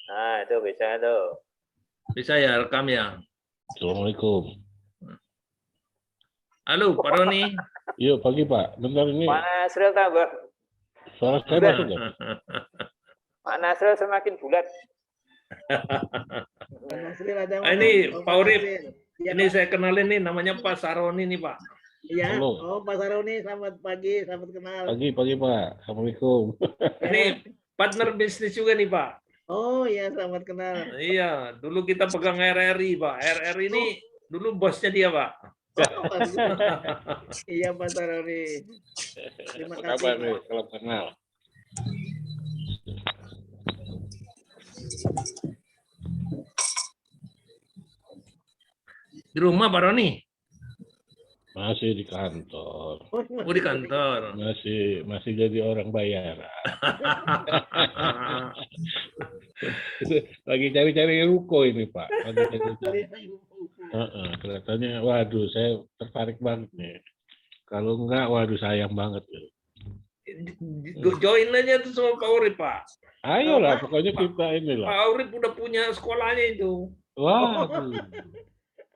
Nah, itu bisa itu. Bisa ya rekam ya. Assalamualaikum. Halo, Pak Roni. Yuk pagi Pak. Bentar ini Pak Nasril tambah. suara saya masuk nggak? Pak Nasril semakin bulat. Pak Nasril ada Ah, ini mana? Oh, Pak Urip. Nasril. Ya, Ini Pak. saya kenalin nih, namanya Pak Saroni nih Pak. Iya. Halo. Oh, Pak Saroni, selamat pagi, selamat kenal. Pagi Pak. Assalamualaikum. Ini partner bisnis juga nih Pak. Oh iya, selamat kenal. Iya, dulu kita pegang RRI Pak. RRI ini dulu bosnya dia Pak. Oh, bagus. Iya Pak Saroni. Terima Apa kabar kasih. nih kalau kenal? Di rumah Pak Roni. Masih di kantor. Oh di kantor. Masih jadi orang bayaran. Lagi cari-cari ruko ini Pak. Lagi cari-cari. Kelihatannya, waduh, saya tertarik banget nih. Kalau enggak, waduh, sayang banget. Join aja tuh sama Pak Urip Pak. Ayolah, pokoknya kita inilah. Pak Urip udah punya sekolahnya itu. Waduh.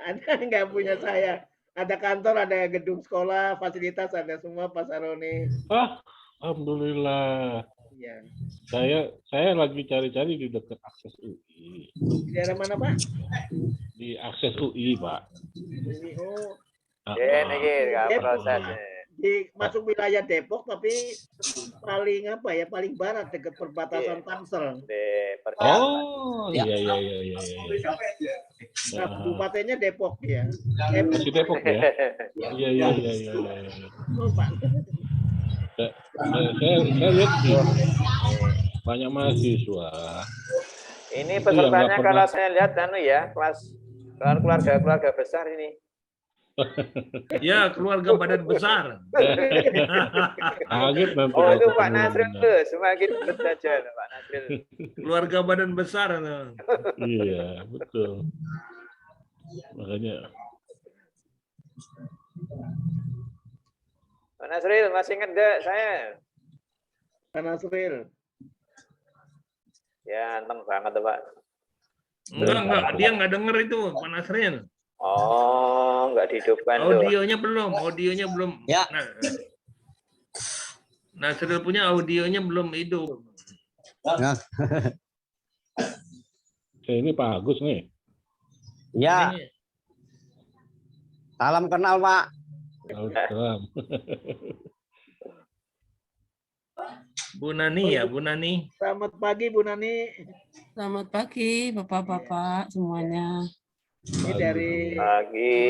Ada nggak punya saya? Ada kantor, ada gedung sekolah, fasilitas ada semua Pak Saroni. Alhamdulillah. Iya. Saya lagi cari-cari di dekat akses UI. Di daerah mana Pak? Di akses UI, Pak. Ini, oh, Ini nggak Depok. proses. di masuk wilayah Depok tapi paling apa ya? Paling barat dekat perbatasan Tangsel. Di perjalanan. Oh, iya. Nah, kabupatennya Depok ya. Masih Depok ya? Iya. Oh, Pak. Saya lihat sih banyak mahasiswa. Ini Itu yang pesertanya nggak kalau pernah- saya lihat ya kelas keluarga besar ini. Ya, keluarga badan besar. Kaget nanti. Oh kalau itu Pak ketemu Nasril benar. tuh semakin betul saja Pak Nasril. Keluarga badan besar. Tuh. Iya, betul. Makanya Pak Nasril masih ingat gak saya? Pak Nasril. Ya anteng banget tuh Pak. Enggak, dia nggak denger itu, Pak Nasrin. Oh nggak dihidupkan tuh. Audionya belum. Ya. Nasril punya audionya belum hidup. Nah, ini Pak Agus nih. ya, Ini- salam kenal Pak. Salam. Bu Nani ya, Bu Nani. Selamat pagi Bu Nani. Selamat pagi Bapak-bapak semuanya. Ini dari Pagi.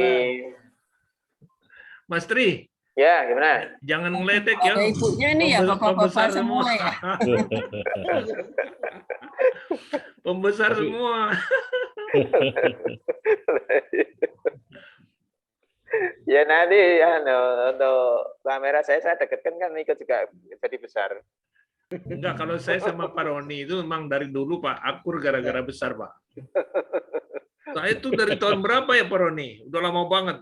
Mas Tri, Ya gimana? jangan ngeledek ya. Ada ibunya nih ya Pembesar Bapak-bapak semua ya. Pembesar Tapi- semua. Ya nanti ya untuk kamera saya deketkan kan ikut juga jadi besar. Enggak, kalau saya sama Pak Roni itu memang dari dulu Pak, akur gara-gara besar Pak. Saya itu dari tahun berapa ya Pak Roni? Udah lama banget.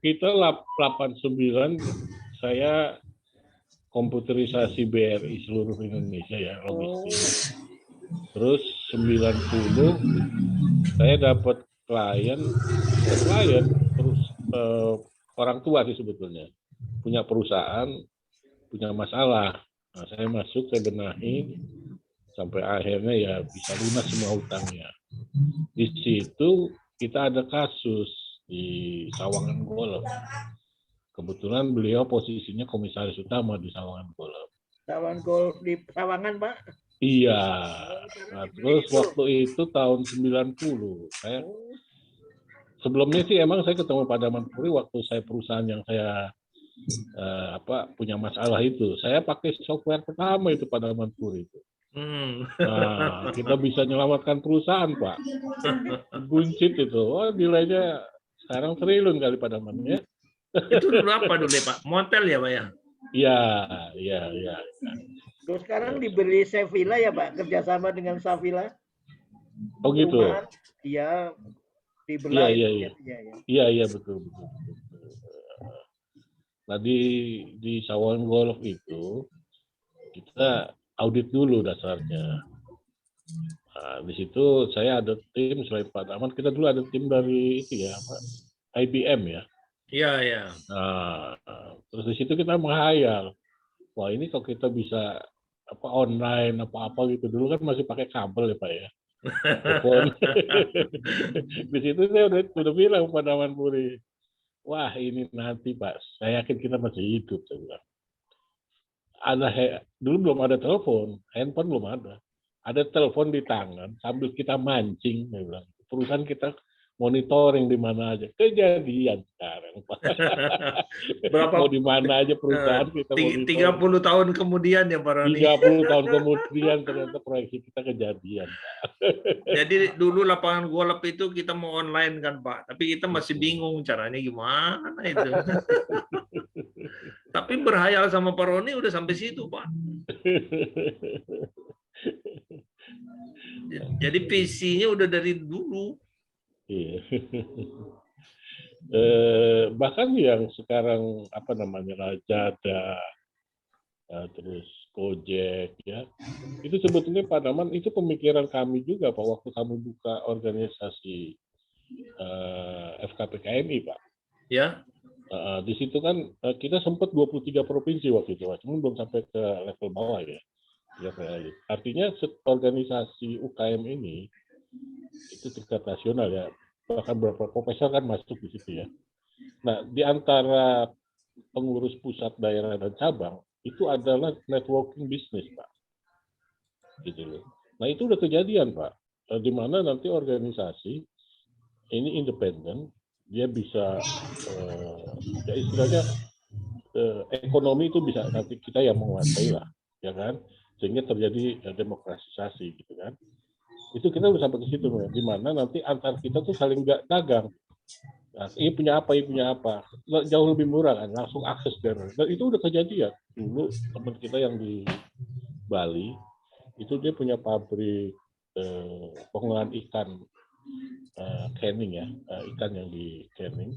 Kita 89 saya komputerisasi BRI seluruh Indonesia ya logistik. Terus 90 saya dapat klien terus orang tua sih sebetulnya punya perusahaan punya masalah. Nah, saya masuk saya benahi sampai akhirnya ya bisa lunas semua hutangnya. Di situ kita ada kasus di Sawangan Golf. Kebetulan beliau posisinya komisaris utama di Sawangan Golf. Sawangan Golf di Sawangan Pak. Iya. Nah, terus waktu itu tahun 90. Saya sebelumnya sih emang saya ketemu Pak Damanpuri waktu saya perusahaan yang saya punya masalah itu. Saya pakai software pertama itu Pak Damanpuri itu. Nah, kita bisa menyelamatkan perusahaan, Pak. Buncit itu. Oh, nilainya sekarang triliun kali Pak Daman ya. Itu dulu apa dulu ya Pak? Motel ya Pak ya? Iya. Terus sekarang diberi Sevilla ya Pak, kerjasama dengan Savilla. Oh gitu. Perumahan, iya, dibelah. Iya, betul. Nah, di Sawangan Golf itu kita audit dulu dasarnya. Nah, di situ saya ada tim selain Pak Daman, kita dulu ada tim dari itu ya, Pak, IBM ya. Iya, iya. Nah, terus di situ kita menghayal, wah ini kalau kita bisa apa online apa-apa gitu, dulu kan masih pakai kabel ya Pak ya. Telepon. Di situ saya udah bilang pada Daman Puri, wah ini nanti Pak, saya yakin kita masih hidup, saya bilang. Dulu belum ada telepon, handphone belum ada. Ada telepon di tangan sambil kita mancing, saya bilang. Perusahaan kita monitoring di mana aja. Kejadian sekarang, Pak. Berapa? Mau di mana aja perusahaan kita monitoring. 30 tahun kemudian ya Pak Roni. 30 tahun kemudian ternyata proyeksi kita kejadian. Jadi dulu lapangan golf itu kita mau online kan Pak, tapi kita masih bingung caranya gimana itu. Tapi berhayal sama Pak Roni udah sampai situ Pak. Jadi visinya udah dari dulu. Iya. Bahkan yang sekarang apa namanya Lazada, terus Gojek ya, itu sebetulnya Pak Daman itu pemikiran kami juga Pak waktu kami buka organisasi FKPKMI Pak. Ya. Di situ kan kita sempat 23 provinsi waktu itu, cuma belum sampai ke level bawah ya. Ya, artinya organisasi UKM ini itu tingkat nasional ya, bahkan beberapa profesor kan masuk di situ ya. Nah, di antara pengurus pusat, daerah dan cabang itu adalah networking bisnis Pak, gitu loh. Nah itu udah kejadian Pak, di mana nanti organisasi ini independen, dia bisa ya istilahnya ekonomi itu bisa nanti kita yang menguasai lah, ya kan? Sehingga terjadi demokratisasi gitu kan. Itu kita udah sampai ke situ, di mana nanti antar kita tuh saling dagang. Nah, ini punya apa, ini punya apa. Jauh lebih murah kan, langsung akses dan itu udah kejadian. Dulu teman kita yang di Bali, itu dia punya pabrik pengolahan ikan canning ya, ikan yang di canning.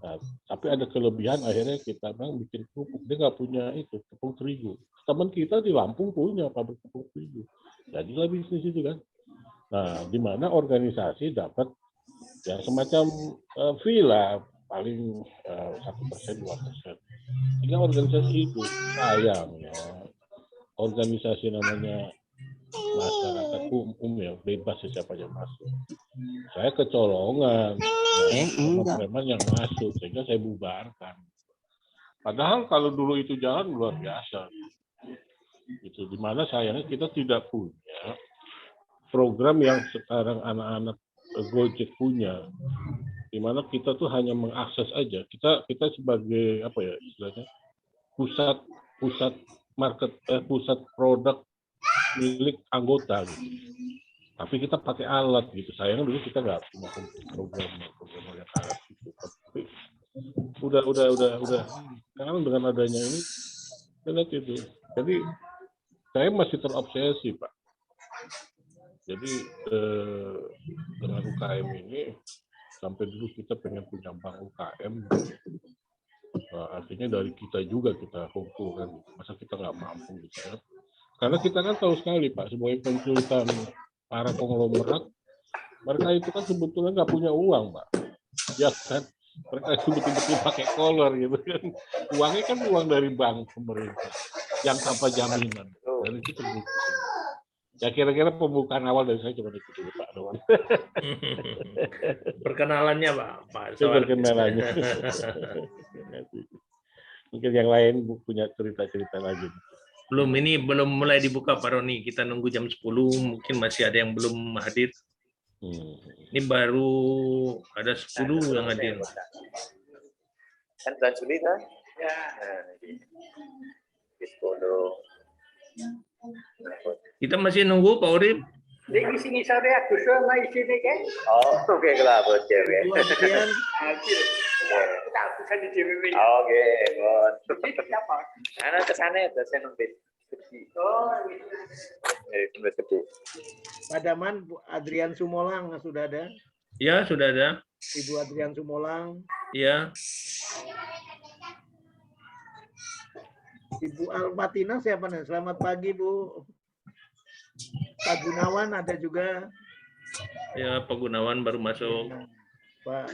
Nah, tapi ada kelebihan akhirnya kita memang bikin kerupuk. Dia nggak punya itu tepung terigu. Teman kita di Lampung punya pabrik tepung terigu. Jadilah bisnis itu kan. Nah, di mana organisasi dapat ya semacam fee lah, paling 1%, 2%. Sehingga organisasi itu sayang ya. Organisasi namanya masyarakat umum ya, bebas siapa aja masuk. Saya kecolongan, teman-teman yang masuk, sehingga saya bubarkan. Padahal kalau dulu itu jalan luar biasa. Itu dimana sayangnya kita tidak punya program yang sekarang anak-anak Gojek punya, dimana kita tuh hanya mengakses aja. Kita sebagai apa ya istilahnya pusat market pusat produk milik anggota gitu. Tapi kita pakai alat gitu. Sayangnya dulu kita nggak punya program yang alat gitu. Tapi udah. Sekarang dengan adanya ini, lihat itu. Jadi saya masih terobsesi Pak. Jadi dengan UKM ini sampai dulu kita pengen punya bank UKM. Artinya dari kita juga kita kumpulkan. Masa kita nggak mampu gitu ya. Karena kita kan tahu sekali Pak, sebagai konsultan para konglomerat, mereka itu kan sebetulnya nggak punya uang Pak. Ya kan, mereka itu betul-betul pakai kolor gitu kan. Uangnya kan uang dari bank pemerintah yang tanpa jaminan. Dan itu terbukti. Ya kira-kira pembukaan awal dari saya cuma itu dulu Pak Doan. Perkenalannya Pak. Perkenalannya. Mungkin yang lain punya cerita-cerita lagi. Ini belum mulai dibuka Pak Roni. Kita nunggu jam 10, mungkin masih ada yang belum hadir. Ini baru ada 10 yang hadir. Kan bulan Juli kan? Ya. 10. Kita masih nunggu Pak Urip. Oh, oke lah buat cewek. Oke, bos. Karena kesana ya, saya nunggu. Pak Daman, Bu Adrian Sumolang sudah ada? Ya, sudah ada. Ibu Adrian Sumolang. Ya. Ibu Almatina siapa nih? Selamat pagi Bu. Pak Gunawan ada juga. Ya, Pak Gunawan baru masuk. Pak.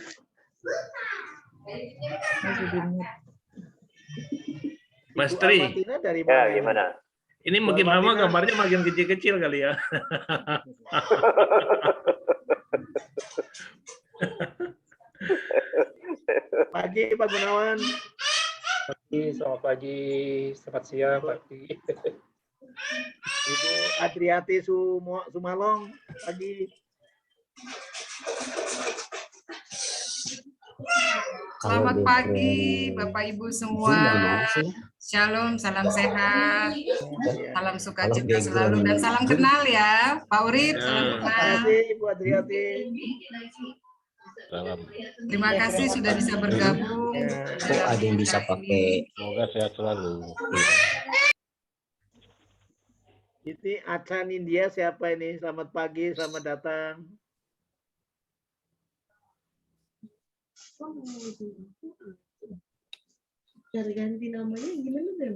Mas Ibu Tri, Almatina dari Ya, mana? gimana? ini makin Mbak lama Martina. gambarnya makin kecil-kecil kali ya. Pagi Pak Gunawan. Selamat pagi, selamat siang, pagi. Ibu Adriati Sumalong. Pagi. Selamat pagi, Bapak Ibu semua. Shalom, salam sehat, salam sukacita selalu, dan salam kenal ya, Pak Urip. Salam Terima kenal. kasih Ibu Adriati. Salam. Terima kasih sudah bisa bergabung. Kok ada yang bisa pakai Semoga sehat selalu. Ini Acan India siapa ini? Selamat pagi, selamat datang. Cara ganti namanya gimana deh?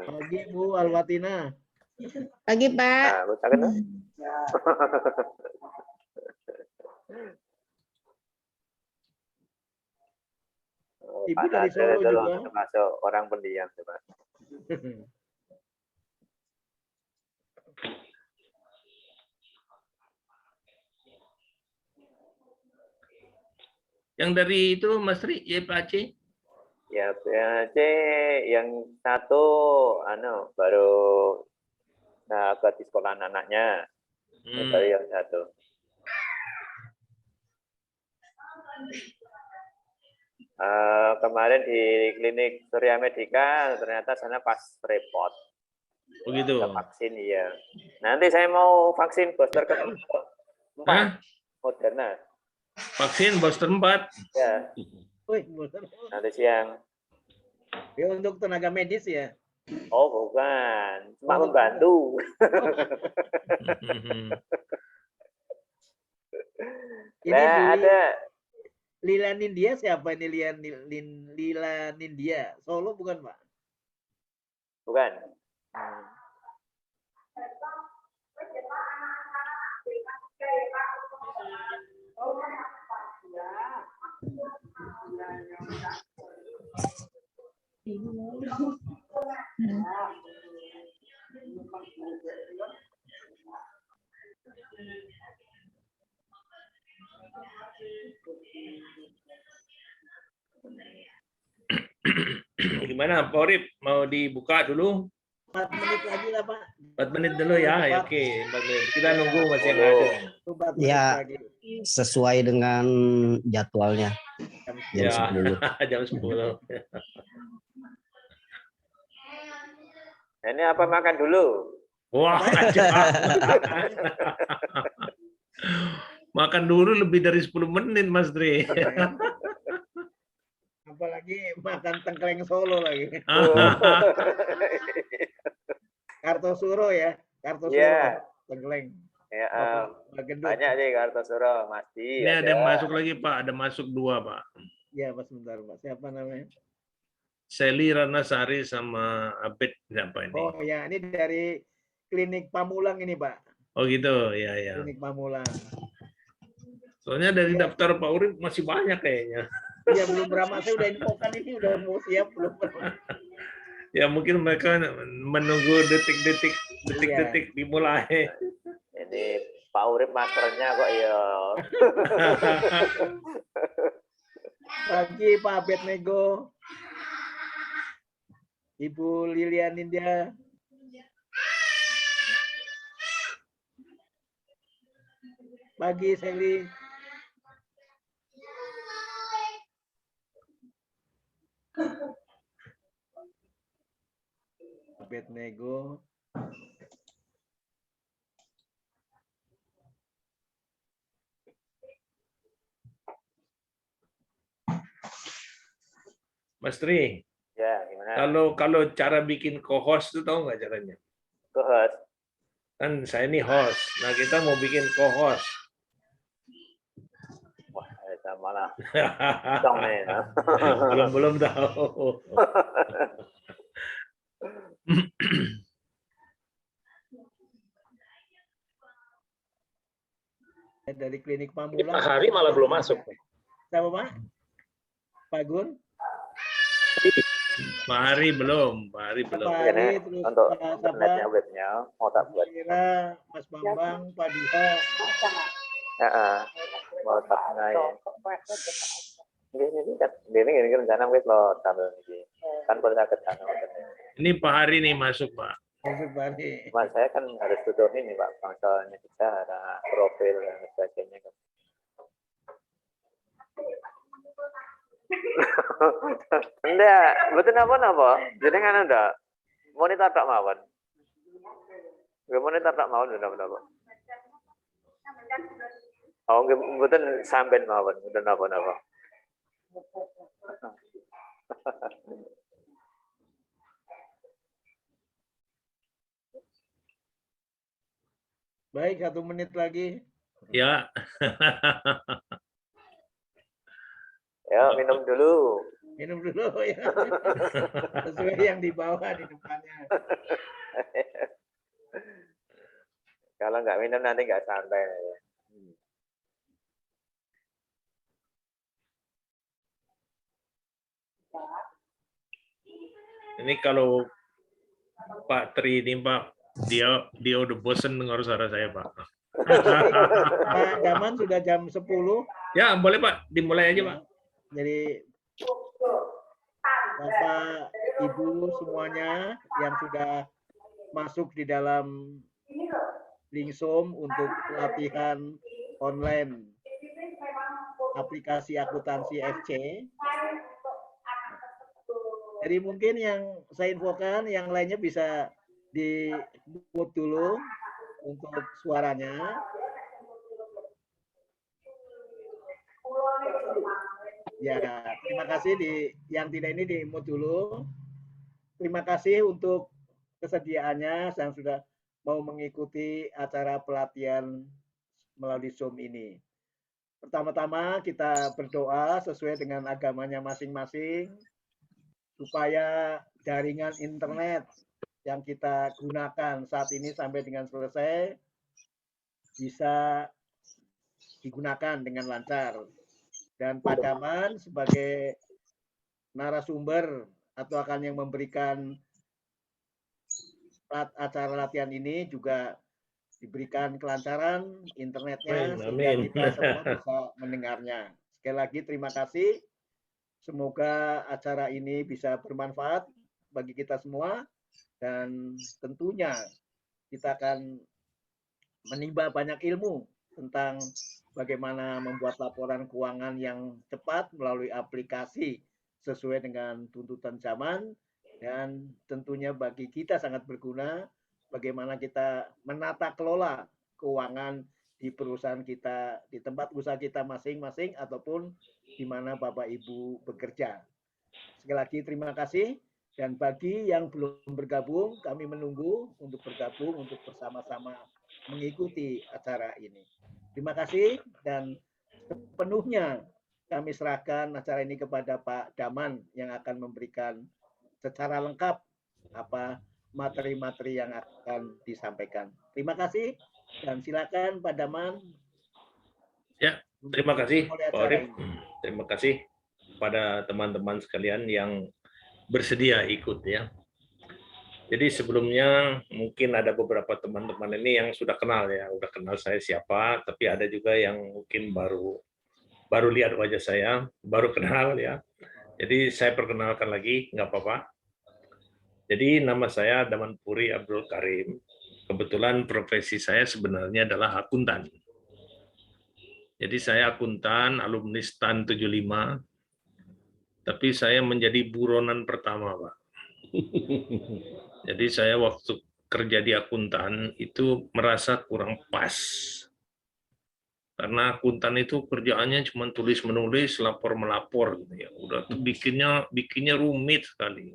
Pagi Bu Alwatina. Pagi Pak. Nah, bocakan tuh. Ibu Pak dari Nadel Solo itu juga. termasuk orang pendiam, coba. Yang dari itu Mas Tri, ya Pak Aceh. Ya, PAC yang satu baru ke di sekolah anaknya. Baru yang satu. Kemarin di klinik Surya Medika ternyata sana pas repot. Begitu. Vaksin iya. Nanti saya mau vaksin booster ke-4. Hah? Moderna. Vaksin booster 4. Ya, Wih, bener. nanti siang. Ya, untuk tenaga medis ya. Oh, bukan. Cuma membantu. Ini Nah, ada Lila Nindya siapa ini? Lila Nindya. Solo bukan Pak? bukan. Gimana Pak Urip, mau dibuka dulu? 4 menit lagi lah Pak. 4 menit dulu ya. Ya, oke, 4 menit. Kita nunggu masih yang ada. 4 menit Ya. lagi. sesuai dengan jadwalnya jam Ya, 10. jam 10. Ini apa makan dulu? Wah, makan dulu lebih dari 10 menit, Mas Dre. Apalagi makan tengkleng Solo lagi. Kartosuro ya. Kartosuro. Iya. Tengkleng. Ya, Gendut. banyak sih Kartosuro, Masti. Ini ada yang masuk lagi, Pak. Ada masuk 2, Pak. Ya, Pak, sebentar Pak. Siapa namanya? Seli Ranasari sama Abed siapa ini? Oh ya, ini dari klinik Pamulang ini Pak. Oh gitu, ya ya. Klinik Pamulang. Soalnya dari daftar Pak Urip masih banyak kayaknya. Iya, belum berapa. Saya udah infokan ini udah mau siap belum. Ya mungkin mereka menunggu detik-detik dimulai. Ini Pak Urip masternya kok ya. Pagi Pak Abednego. Ibu Lilian India. Pagi Seli. Abednego. Mas Tri, Ya, gimana? kalau cara bikin co-host itu tahu nggak caranya? Co-host. Kan saya ini host. Nah kita mau bikin co-host. lah. Dong nih. Belum tahu. Dari klinik Ini Pamulang. Pak Hari malah belum masuk. Siapa Pak? Pak Gun? Pak Hari belum. Pak Hari, terus Untuk Pak internetnya, Sabah, webnya mau tak buat. Kira, Mas Bambang, Pak Diha. Mau tak naik. Ini rencana wis lo tampil ini. Kan boleh ke sana. Ini Pak Hari nih masuk, Pak. Masuk Pak Hari. Mas saya kan harus tutup ini Pak, bangsalnya bicara, profil dan sebagainya kan. Enggak, betul napa? Jadi kan ada monitor tak mawon. Nggak monitor tak mawon napa? Oh, betul sampean mawon, betul napa? Baik, 1 menit lagi. Ya. Ya, minum dulu. Minum dulu ya. Sesuai yang di bawah di depannya. Kalau nggak minum nanti nggak santai. Ini kalau Pak Tri ini Pak, dia udah bosen dengar suara saya Pak. Pak Daman sudah jam 10. Ya boleh Pak, dimulai aja Pak. Jadi Bapak, Ibu semuanya yang sudah masuk di dalam link Zoom untuk pelatihan online aplikasi akuntansi FC. Jadi mungkin yang saya infokan, yang lainnya bisa di-mute dulu untuk suaranya. Ya, terima kasih yang tidak ini di-mute dulu. Terima kasih untuk kesediaannya yang sudah mau mengikuti acara pelatihan melalui Zoom ini. Pertama-tama kita berdoa sesuai dengan agamanya masing-masing, supaya jaringan internet yang kita gunakan saat ini sampai dengan selesai bisa digunakan dengan lancar. Dan Pak Daman sebagai narasumber atau akan yang memberikan acara latihan ini juga diberikan kelancaran internetnya sehingga kita semua bisa mendengarnya. Sekali lagi terima kasih. Semoga acara ini bisa bermanfaat bagi kita semua dan tentunya kita akan menimba banyak ilmu tentang bagaimana membuat laporan keuangan yang cepat melalui aplikasi sesuai dengan tuntutan zaman, dan tentunya bagi kita sangat berguna bagaimana kita menata kelola keuangan di perusahaan kita, di tempat usaha kita masing-masing ataupun di mana Bapak Ibu bekerja. Sekali lagi terima kasih, dan bagi yang belum bergabung, kami menunggu untuk bergabung untuk bersama-sama mengikuti acara ini. Terima kasih, dan sepenuhnya kami serahkan acara ini kepada Pak Daman yang akan memberikan secara lengkap apa materi-materi yang akan disampaikan. Terima kasih, dan silakan Pak Daman. Ya, terima kasih Pak Orif. Terima kasih pada teman-teman sekalian yang bersedia ikut ya. Jadi sebelumnya mungkin ada beberapa teman-teman ini yang sudah kenal ya, udah kenal saya siapa, tapi ada juga yang mungkin baru lihat wajah saya, baru kenal ya. Jadi saya perkenalkan lagi, nggak apa-apa. Jadi nama saya Daman Puri Abdul Karim. Kebetulan profesi saya sebenarnya adalah akuntan. Jadi saya akuntan, alumni STAN 75, tapi saya menjadi buronan pertama, Pak. Jadi saya waktu kerja di akuntan itu merasa kurang pas. Karena akuntan itu kerjaannya cuma tulis-menulis, lapor-melapor gitu ya. Udah tuh bikinnya rumit sekali.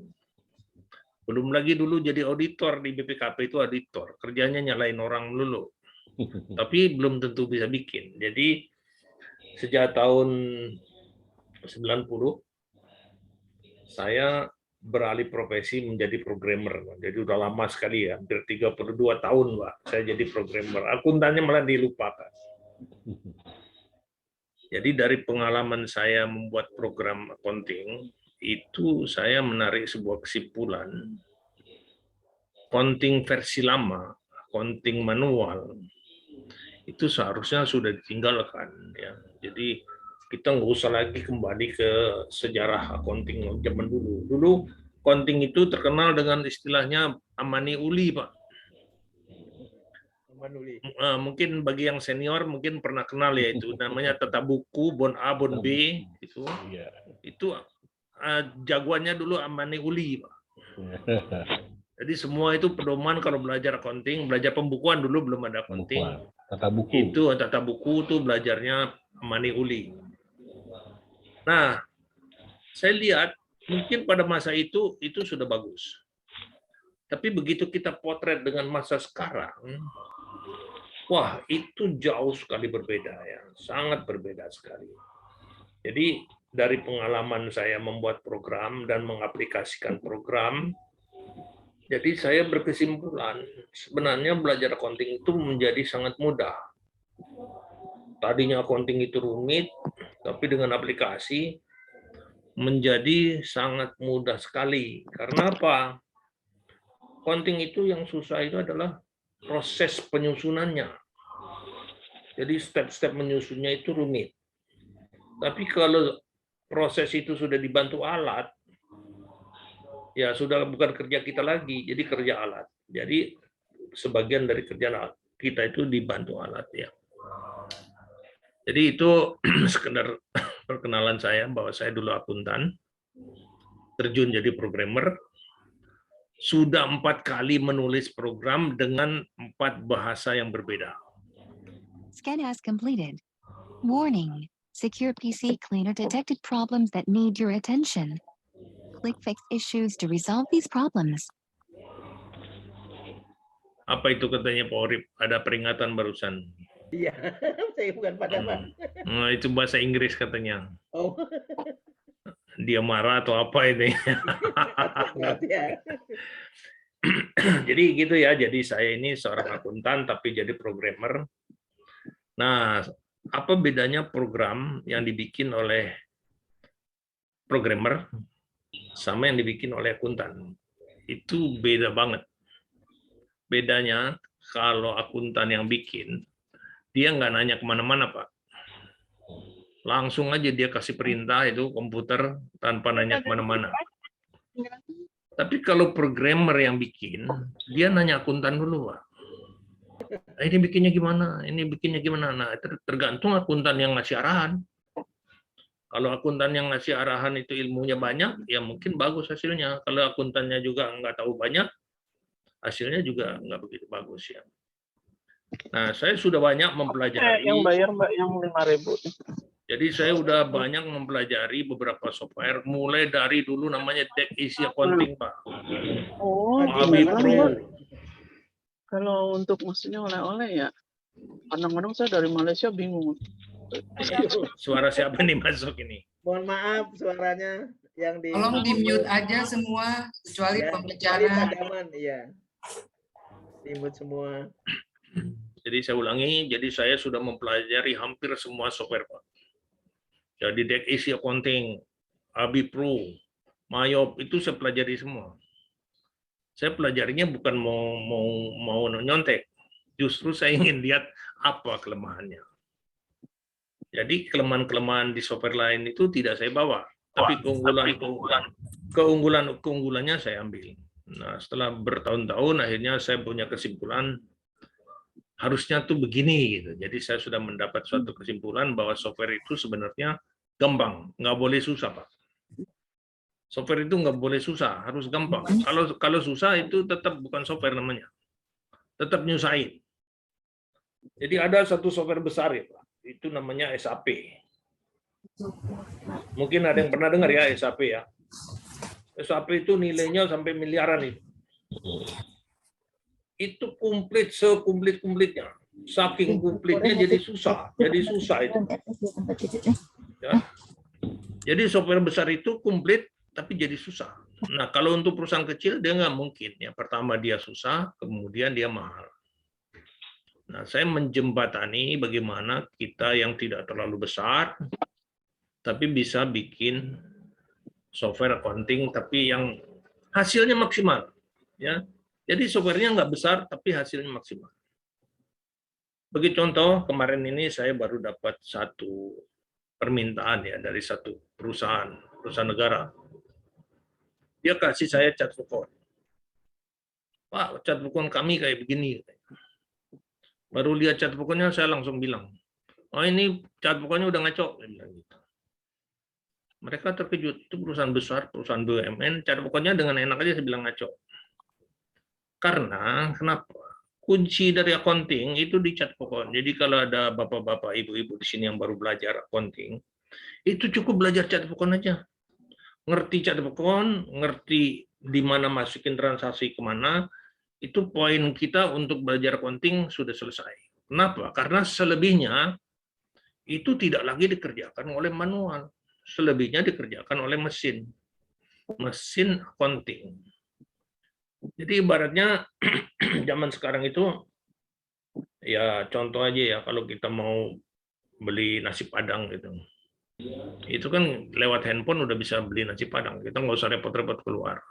Belum lagi dulu jadi auditor di BPKP itu auditor, kerjanya nyalain orang dulu. Tapi belum tentu bisa bikin. Jadi sejak tahun saya beralih profesi menjadi programmer. Jadi udah lama sekali ya, hampir 32 tahun, Pak. Saya jadi programmer. Akuntannya malah dilupakan. Jadi dari pengalaman saya membuat program accounting, itu saya menarik sebuah kesimpulan. Accounting versi lama, accounting manual, itu seharusnya sudah ditinggalkan. Ya. Jadi kita nggak usah lagi kembali ke sejarah accounting zaman dulu. Dulu accounting itu terkenal dengan istilahnya amani uli, Pak. Mungkin bagi yang senior mungkin pernah kenal ya, itu namanya tata buku, bon A, bon B, itu jagoannya dulu amani uli, Pak. Jadi semua itu pedoman kalau belajar accounting, belajar pembukuan dulu belum ada accounting. Tata buku. Itu tata buku tuh belajarnya amani uli. Nah, saya lihat mungkin pada masa itu sudah bagus. Tapi begitu kita potret dengan masa sekarang, wah itu jauh sekali berbeda ya, sangat berbeda sekali. Jadi dari pengalaman saya membuat program dan mengaplikasikan program, jadi saya berkesimpulan sebenarnya belajar accounting itu menjadi sangat mudah. Tadinya accounting itu rumit, tapi dengan aplikasi menjadi sangat mudah sekali. Karena apa? Accounting itu yang susah itu adalah proses penyusunannya. Jadi step-step menyusunnya itu rumit. Tapi kalau proses itu sudah dibantu alat, ya sudah bukan kerja kita lagi, jadi kerja alat. Jadi sebagian dari kerja kita itu dibantu alat ya. Jadi itu sekedar perkenalan saya bahwa saya dulu akuntan, terjun jadi programmer, sudah 4 kali menulis program dengan 4 bahasa yang berbeda. Scan as completed. Warning, Secure PC Cleaner detected problems that need your attention. Click Fix Issues to resolve these problems. Apa itu katanya Pak Orip? Ada peringatan barusan. Iya, saya bukan pada Pak. Nah, itu bahasa Inggris katanya. Oh. Dia marah atau apa ini? Jadi gitu ya. Jadi saya ini seorang akuntan tapi jadi programmer. Nah, apa bedanya program yang dibikin oleh programmer sama yang dibikin oleh akuntan? Itu beda banget. Bedanya kalau akuntan yang bikin, dia nggak nanya kemana-mana, Pak. Langsung aja dia kasih perintah itu komputer tanpa nanya kemana-mana. Tapi kalau programmer yang bikin, dia nanya akuntan dulu, Pak. Ini bikinnya gimana? Ini bikinnya gimana? Nah, tergantung akuntan yang ngasih arahan. Kalau akuntan yang ngasih arahan itu ilmunya banyak, ya mungkin bagus hasilnya. Kalau akuntannya juga nggak tahu banyak, hasilnya juga nggak begitu bagus ya. Nah, saya sudah banyak mempelajari. Yang bayar Mbak yang 5.000. Jadi saya udah banyak mempelajari beberapa software, mulai dari dulu namanya Deck Easy Accounting, Pak. Oh, Abi Pro. Kalau untuk maksudnya oleh-oleh ya, kadang-kadang saya dari Malaysia bingung. Suara siapa nih masuk ini? Mohon maaf suaranya yang di. Tolong di-mute aja semua kecuali pembicara. Iya. Di-mute semua. Jadi saya ulangi, jadi saya sudah mempelajari hampir semua software, Pak. Jadi Deck Easy Accounting, Abi Pro, Mayop, itu saya pelajari semua. Saya pelajarinya bukan mau nyontek, justru saya ingin lihat apa kelemahannya. Jadi kelemahan-kelemahan di software lain itu tidak saya bawa, tapi keunggulannya saya ambil. Nah, setelah bertahun-tahun akhirnya saya punya kesimpulan harusnya tuh begini gitu. Jadi saya sudah mendapat suatu kesimpulan bahwa software itu sebenarnya gampang, nggak boleh susah, Pak. Software itu nggak boleh susah, harus gampang. Kalau susah itu tetap bukan software namanya, tetap nyusahin. Jadi ada satu software besar ya, Pak. Itu namanya SAP. Mungkin ada yang pernah dengar ya SAP ya. SAP itu nilainya sampai miliaran itu. Itu komplit sekomplit-komplitnya. Saking komplitnya jadi susah itu. Ya. Jadi software besar itu komplit, tapi jadi susah. Nah, kalau untuk perusahaan kecil, dia nggak mungkin. Ya, pertama dia susah, kemudian dia mahal. Nah, saya menjembatani bagaimana kita yang tidak terlalu besar, tapi bisa bikin software accounting, tapi yang hasilnya maksimal. Ya, jadi softwarenya nggak besar, tapi hasilnya maksimal. Bagi contoh, kemarin ini saya baru dapat satu permintaan ya dari satu perusahaan negara. Dia kasih saya chat account. Pak, chat account kami kayak begini. Baru lihat chat account-nya saya langsung bilang, oh ini chat account-nya udah ngaco. Gitu. Mereka terkejut, itu perusahaan besar, perusahaan BUMN, chat account-nya dengan enak aja saya bilang ngaco. Karena kenapa? Kunci dari accounting itu di chat account. Jadi kalau ada bapak-bapak, ibu-ibu di sini yang baru belajar accounting, itu cukup belajar chat account aja. Ngerti chat account, ngerti di mana masukin transaksi kemana, itu poin kita untuk belajar accounting sudah selesai. Kenapa? Karena selebihnya itu tidak lagi dikerjakan oleh manual. Selebihnya dikerjakan oleh mesin. Mesin accounting. Jadi ibaratnya zaman sekarang itu, ya contoh aja ya, kalau kita mau beli nasi Padang gitu. Itu kan lewat handphone udah bisa beli nasi Padang. Kita nggak usah repot-repot keluar.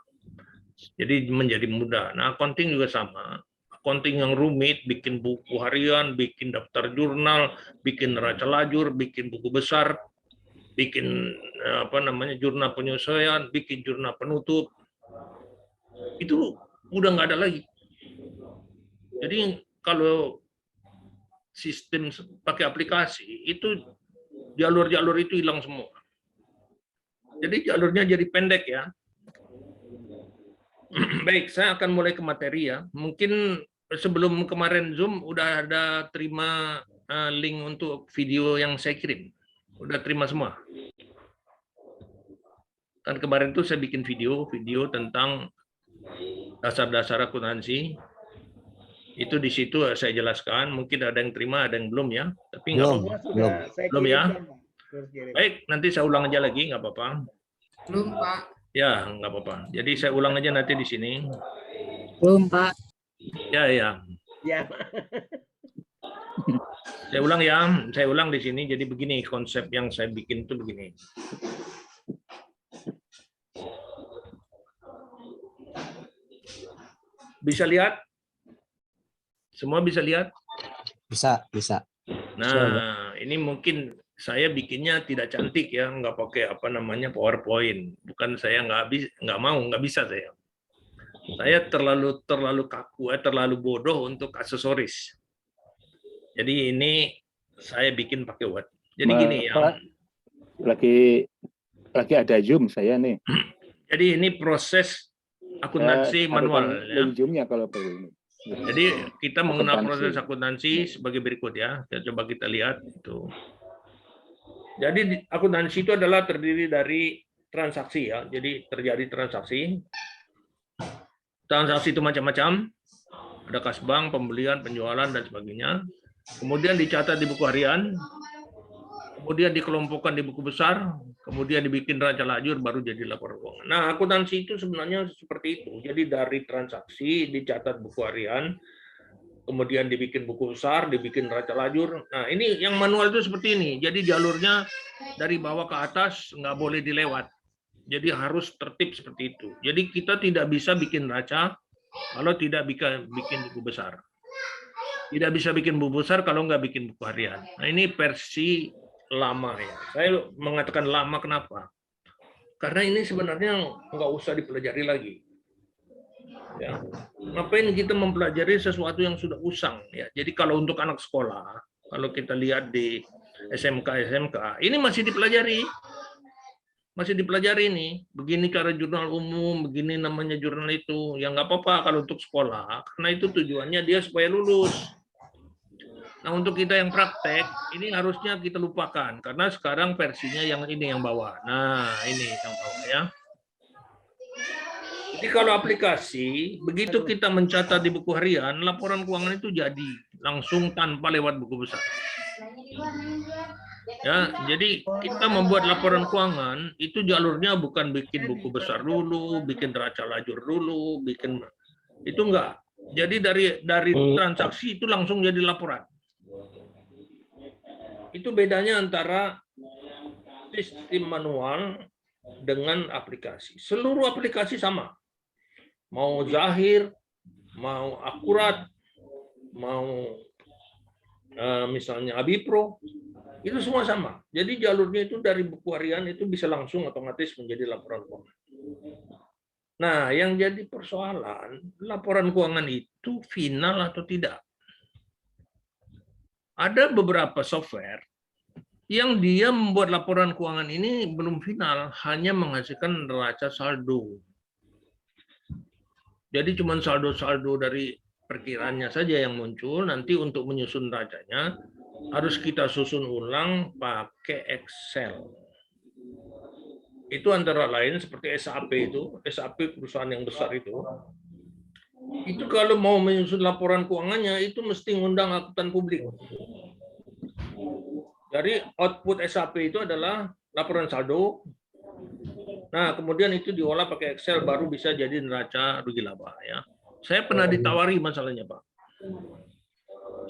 Jadi menjadi mudah. Nah, accounting juga sama. Accounting yang rumit, bikin buku harian, bikin daftar jurnal, bikin neraca lajur, bikin buku besar, bikin jurnal penyesuaian, bikin jurnal penutup. Itu udah nggak ada lagi. Jadi kalau sistem pakai aplikasi, itu jalur-jalur itu hilang semua. Jadi jalurnya jadi pendek ya. Baik, saya akan mulai ke materi ya. Mungkin sebelum kemarin Zoom udah ada terima link untuk video yang saya kirim. Udah terima semua. Kan kemarin tuh saya bikin video tentang dasar-dasar akuntansi. Itu di situ saya jelaskan. Mungkin ada yang terima, ada yang belum ya. Tapi belum ya. Baik, nanti saya ulang aja lagi, nggak apa-apa. Belum, Pak. Ya, nggak apa-apa. Jadi saya ulang aja nanti di sini. Belum, Pak. Ya. Ya. Saya ulang ya. Saya ulang di sini. Jadi begini konsep yang saya bikin itu begini. Bisa lihat? Semua bisa lihat? Bisa. Nah, ini mungkin saya bikinnya tidak cantik ya, nggak pakai PowerPoint. Bukan saya nggak bisa saya. Saya terlalu kaku, terlalu bodoh untuk aksesoris. Jadi ini saya bikin pakai Word. Jadi gini ya. Pak, lagi ada Zoom saya nih. Jadi ini proses akuntansi manual. Ya. Zoom-nya kalau perlu. Jadi kita mengenal proses akuntansi sebagai berikut ya. Coba kita lihat itu. Jadi akuntansi itu adalah terdiri dari transaksi ya. Jadi terjadi transaksi. Transaksi itu macam-macam. Ada kas bank, pembelian, penjualan dan sebagainya. Kemudian dicatat di buku harian. Kemudian dikelompokkan di buku besar. Kemudian dibikin neraca lajur baru jadi laporan keuangan. Nah, akuntansi itu sebenarnya seperti itu. Jadi dari transaksi dicatat buku harian, kemudian dibikin buku besar, dibikin neraca lajur. Nah, ini yang manual itu seperti ini. Jadi jalurnya dari bawah ke atas nggak boleh dilewat. Jadi harus tertib seperti itu. Jadi kita tidak bisa bikin neraca kalau tidak bikin buku besar. Tidak bisa bikin buku besar kalau nggak bikin buku harian. Nah, ini versi lama ya. Saya mengatakan lama kenapa? Karena ini sebenarnya nggak usah dipelajari lagi. Ya. Ngapain kita mempelajari sesuatu yang sudah usang ya. Jadi kalau untuk anak sekolah, kalau kita lihat di SMK, ini masih dipelajari. Masih dipelajari nih, begini cara jurnal umum, begini namanya jurnal itu. Ya nggak apa-apa kalau untuk sekolah, karena itu tujuannya dia supaya lulus. Nah, untuk kita yang praktek, ini harusnya kita lupakan. Karena sekarang versinya yang ini yang bawah. Nah, ini yang bawah ya. Jadi kalau aplikasi, begitu kita mencatat di buku harian, laporan keuangan itu jadi langsung tanpa lewat buku besar. Ya, jadi kita membuat laporan keuangan itu jalurnya bukan bikin buku besar dulu, bikin neraca lajur dulu, bikin itu enggak. Jadi dari transaksi itu langsung jadi laporan. Itu bedanya antara sistem manual dengan aplikasi. Seluruh aplikasi sama. Mau zahir, mau akurat, mau misalnya Abipro, itu semua sama. Jadi jalurnya itu dari buku harian itu bisa langsung otomatis menjadi laporan keuangan. Nah, yang jadi persoalan, laporan keuangan itu final atau tidak. Ada beberapa software yang dia membuat laporan keuangan ini belum final, hanya menghasilkan neraca saldo. Jadi cuma saldo-saldo dari perkiraannya saja yang muncul, nanti untuk menyusun neracanya harus kita susun ulang pakai Excel. Itu antara lain seperti SAP itu, SAP perusahaan yang besar itu kalau mau menyusun laporan keuangannya itu mesti ngundang akuntan publik. Jadi output SAP itu adalah laporan saldo. Nah, kemudian itu diolah pakai Excel baru bisa jadi neraca rugi laba ya. Saya pernah ditawari masalahnya, Pak.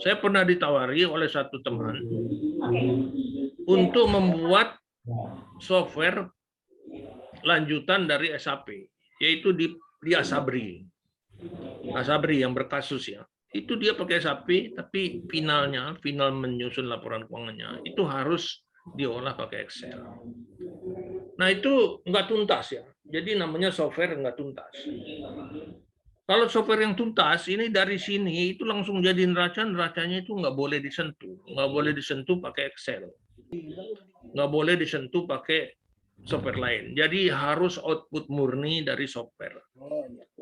Saya pernah ditawari oleh satu teman untuk membuat software lanjutan dari SAP, yaitu di Asabri. Asabri yang berkasus ya. Itu dia pakai SAP, tapi final menyusun laporan keuangannya itu harus diolah pakai Excel. Nah, itu nggak tuntas ya. Jadi namanya software nggak tuntas. Kalau software yang tuntas, ini dari sini itu langsung jadi neracanya itu nggak boleh disentuh. Nggak boleh disentuh pakai Excel. Nggak boleh disentuh pakai software lain. Jadi harus output murni dari software.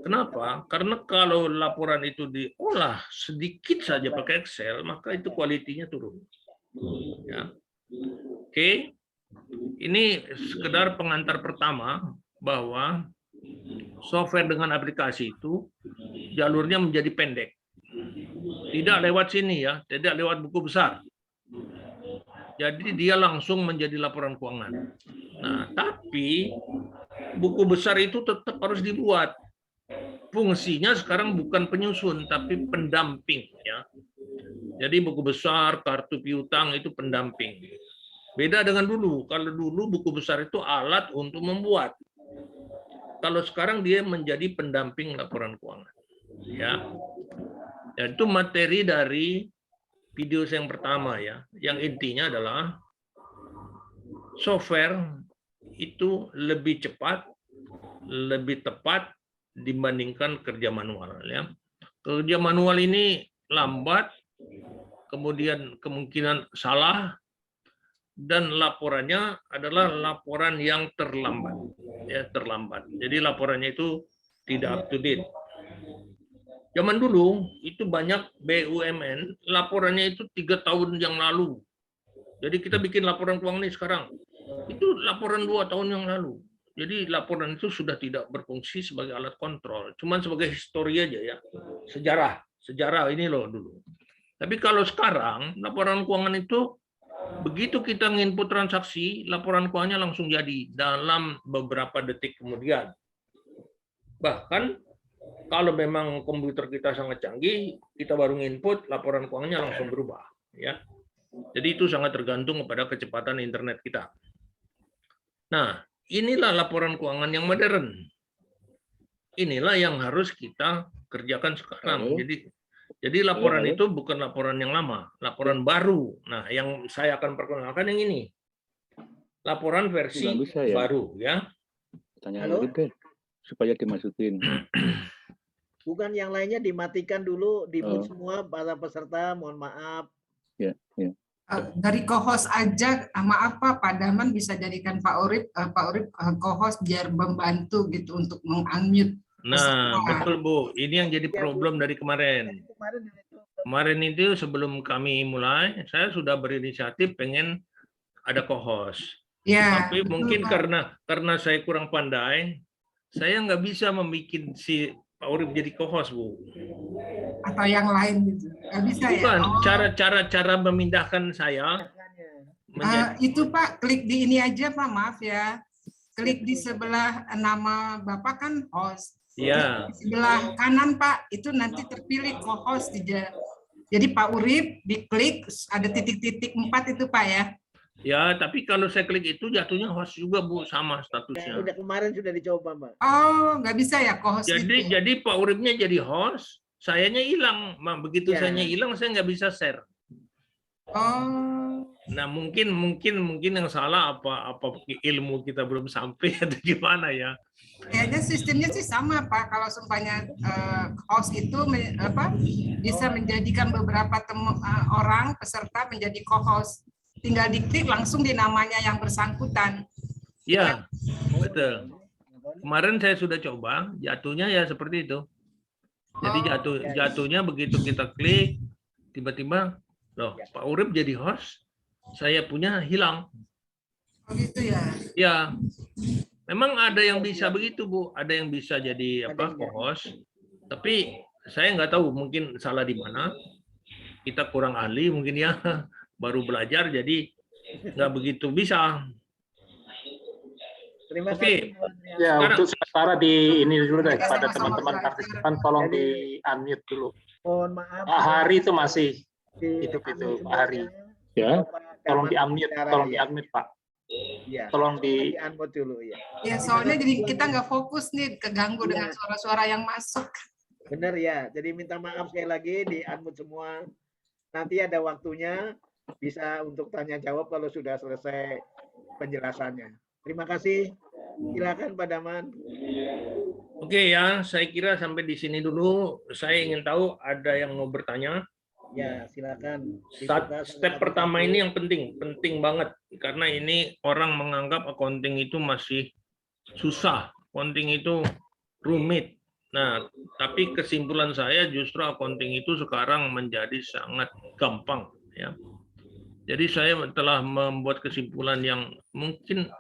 Kenapa? Karena kalau laporan itu diolah sedikit saja pakai Excel, maka itu kualitinya turun. Ya. Oke. Ini sekedar pengantar pertama bahwa software dengan aplikasi itu jalurnya menjadi pendek. Tidak lewat sini ya, tidak lewat buku besar. Jadi dia langsung menjadi laporan keuangan. Nah, tapi buku besar itu tetap harus dibuat. Fungsinya sekarang bukan penyusun, tapi pendamping ya. Jadi buku besar, kartu piutang itu pendamping. Beda dengan dulu. Kalau dulu buku besar itu alat untuk membuat. Kalau sekarang dia menjadi pendamping laporan keuangan. Ya. Dan itu materi dari video yang pertama ya. Yang intinya adalah software itu lebih cepat, lebih tepat dibandingkan kerja manual ya. Kerja manual ini lambat, kemudian kemungkinan salah, dan laporannya adalah laporan yang terlambat ya, terlambat. Jadi laporannya itu tidak up to date. Zaman dulu itu banyak BUMN laporannya itu 3 tahun yang lalu. Jadi kita bikin laporan keuangan ini sekarang, itu laporan 2 tahun yang lalu. Jadi laporan itu sudah tidak berfungsi sebagai alat kontrol, cuman sebagai histori aja ya, sejarah ini loh dulu. Tapi kalau sekarang laporan keuangan itu begitu kita nginput transaksi, laporan keuangannya langsung jadi dalam beberapa detik kemudian. Bahkan kalau memang komputer kita sangat canggih, kita baru nginput, laporan keuangannya langsung berubah. Ya. Jadi itu sangat tergantung kepada kecepatan internet kita. Nah, inilah laporan keuangan yang modern. Inilah yang harus kita kerjakan sekarang. Jadi laporan itu bukan laporan yang lama, laporan baru. Nah, yang saya akan perkenalkan yang ini. Laporan versi baru ya. Tanya deh, supaya dimasukin. Bukan yang lainnya dimatikan dulu, di-mute semua para peserta, mohon maaf. Ya, ya. Dari co-host aja, maaf Pak Daman bisa jadikan Pak Urip co-host biar membantu gitu untuk meng-unmute. Nah, betul Bu. Ini yang jadi problem dari kemarin. Kemarin itu sebelum kami mulai, saya sudah berinisiatif pengen ada co-host. Ya, tapi mungkin karena saya kurang pandai, saya nggak bisa membuat si Pak Urip jadi co-host, Bu. Atau yang lain gitu. Nggak bisa. Bukan, ya? cara memindahkan saya Itu Pak, klik di ini aja Pak, maaf ya. Klik di sebelah nama Bapak kan host. Iya. Di sebelah kanan Pak, itu nanti terpilih co-host. Jadi Pak Urip diklik, ada titik-titik 4 itu Pak ya. Ya, tapi kalau saya klik itu jatuhnya host juga Bu, sama statusnya. Udah kemarin sudah dicoba Mbak. Oh, nggak bisa ya co-host itu. Jadi Pak Uripnya jadi host, sayanya hilang. Begitu sayanya hilang, saya nggak bisa share. Oh. Nah mungkin yang salah apa ilmu kita belum sampai atau gimana ya? Kayaknya sistemnya sih sama Pak. Kalau sumpahnya host itu bisa menjadikan beberapa orang peserta menjadi co-host. Tinggal diklik langsung di namanya yang bersangkutan. Iya, betul. Kemarin saya sudah coba, jatuhnya ya seperti itu. Jadi jatuhnya begitu kita klik, tiba-tiba loh Pak Urip jadi host, saya punya hilang. Oh gitu ya? Ya, memang ada yang bisa begitu Bu, ada yang bisa jadi co-host, tapi saya nggak tahu, mungkin salah di mana. Kita kurang ahli mungkin ya, baru belajar jadi nggak begitu bisa. Terima kasih. Ya, untuk sementara di ini dulu deh, pada teman-teman partisipan tolong di unmute dulu. Mohon maaf. Pak Hari itu masih hidup itu Pak Hari. Ya. Tolong di unmute Pak. Ya. Tolong di unmute dulu ya. Ya soalnya jadi kita nggak fokus nih, keganggu dengan suara-suara yang masuk. Benar ya. Jadi minta maaf sekali lagi di unmute semua. Nanti ada waktunya bisa untuk tanya jawab kalau sudah selesai penjelasannya. Terima kasih. Silakan Pak Daman. Oke ya, saya kira sampai di sini dulu. Saya ingin tahu ada yang mau bertanya. Ya, silakan. Step pertama ini yang penting banget karena ini orang menganggap accounting itu masih susah, accounting itu rumit. Nah, tapi kesimpulan saya justru accounting itu sekarang menjadi sangat gampang ya. Jadi saya telah membuat kesimpulan yang mungkin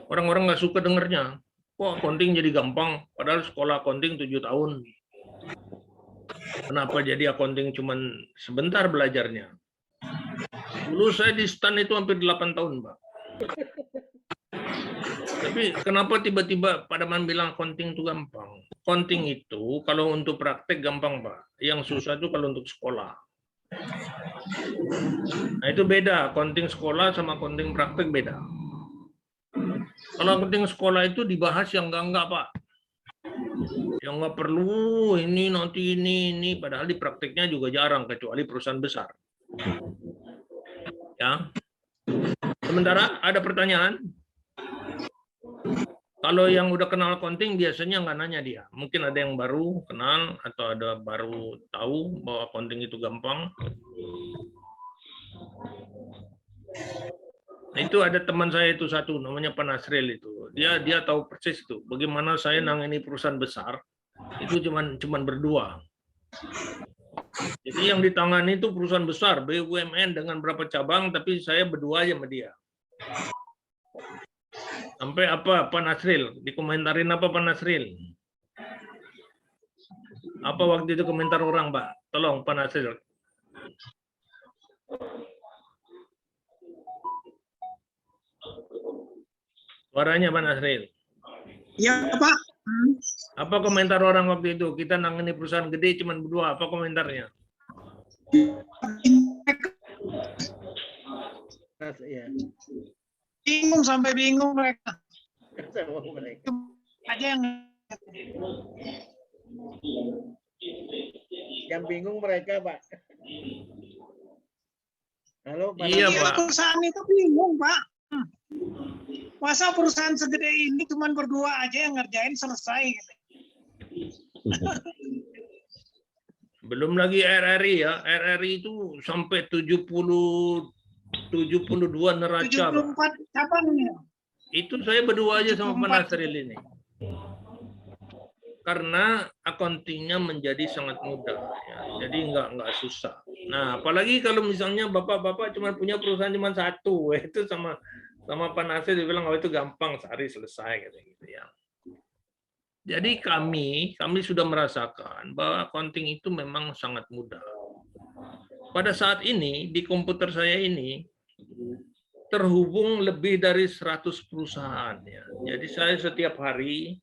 orang-orang nggak suka dengarnya. Kok accounting jadi gampang? Padahal sekolah accounting 7 tahun. Kenapa jadi accounting cuman sebentar belajarnya? Dulu saya di STAN itu hampir 8 tahun, Pak. Tapi kenapa tiba-tiba Pak Daman bilang accounting itu gampang? Accounting itu kalau untuk praktek gampang, Pak. Yang susah itu kalau untuk sekolah. Nah itu beda, accounting sekolah sama accounting praktek beda. Kalau accounting sekolah itu dibahas yang enggak Pak. Yang nggak perlu ini nanti ini padahal di prakteknya juga jarang kecuali perusahaan besar. Ya. Sementara ada pertanyaan. Kalau yang udah kenal accounting biasanya nggak nanya dia. Mungkin ada yang baru kenal atau ada baru tahu bahwa accounting itu gampang. Nah, itu ada teman saya itu satu namanya Pak Nasril itu. Dia tahu persis itu bagaimana saya nangani perusahaan besar itu cuman berdua. Jadi yang ditangani itu perusahaan besar BUMN dengan berapa cabang tapi saya berdua aja sama dia. Sampai apa Pak Nasril? Dikomentarin apa Pak Nasril? Apa waktu itu komentar orang Pak? Tolong Pak Nasril. Suaranya Pak Nasril. Ya Pak. Apa komentar orang waktu itu? Kita nangani perusahaan gede cuma berdua. Apa komentarnya? Bingung sampai bingung mereka. Aja yang bingung mereka Pak. Halo Pak. Iya Pak. Perusahaan itu bingung Pak. Masa perusahaan segede ini cuma berdua aja yang ngerjain selesai. Belum lagi RRI ya. RRI itu sampai 72 neraca. 74 cabangnya. Itu saya berdua aja sama Pak Nasril ini. Karena accountingnya menjadi sangat mudah. Ya. Jadi nggak susah. Nah, apalagi kalau misalnya bapak-bapak cuma punya perusahaan cuma satu, itu sama Pak Nasril dia bilang oh itu gampang sehari selesai gitu ya. Jadi kami sudah merasakan bahwa accounting itu memang sangat mudah. Pada saat ini di komputer saya ini terhubung lebih dari 100 perusahaan. Ya. Jadi saya setiap hari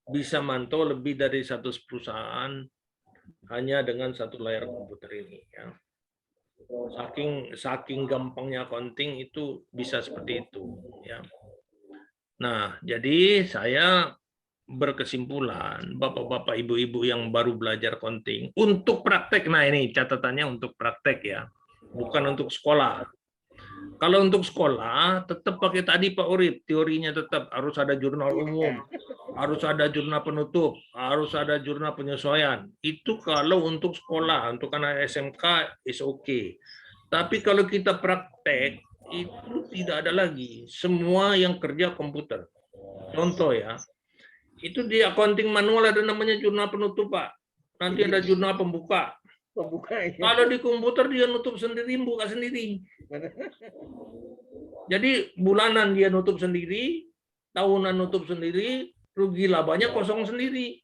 bisa mantau lebih dari 100 perusahaan hanya dengan satu layar komputer ini. Ya. Saking gampangnya accounting itu bisa seperti itu. Ya. Nah, jadi saya berkesimpulan, bapak-bapak, ibu-ibu yang baru belajar accounting, untuk praktek, nah ini catatannya untuk praktek ya, bukan untuk sekolah. Kalau untuk sekolah, tetap pakai tadi Pak Urip, teorinya tetap harus ada jurnal umum, harus ada jurnal penutup, harus ada jurnal penyesuaian. Itu kalau untuk sekolah, untuk anak SMK is okay. Tapi kalau kita praktek, itu tidak ada lagi. Semua yang kerja komputer. Contoh ya, itu di accounting manual ada namanya jurnal penutup, Pak. Nanti ada jurnal pembuka. Kalau di komputer dia nutup sendiri, buka sendiri. Jadi bulanan dia nutup sendiri, tahunan nutup sendiri, rugi labanya kosong sendiri.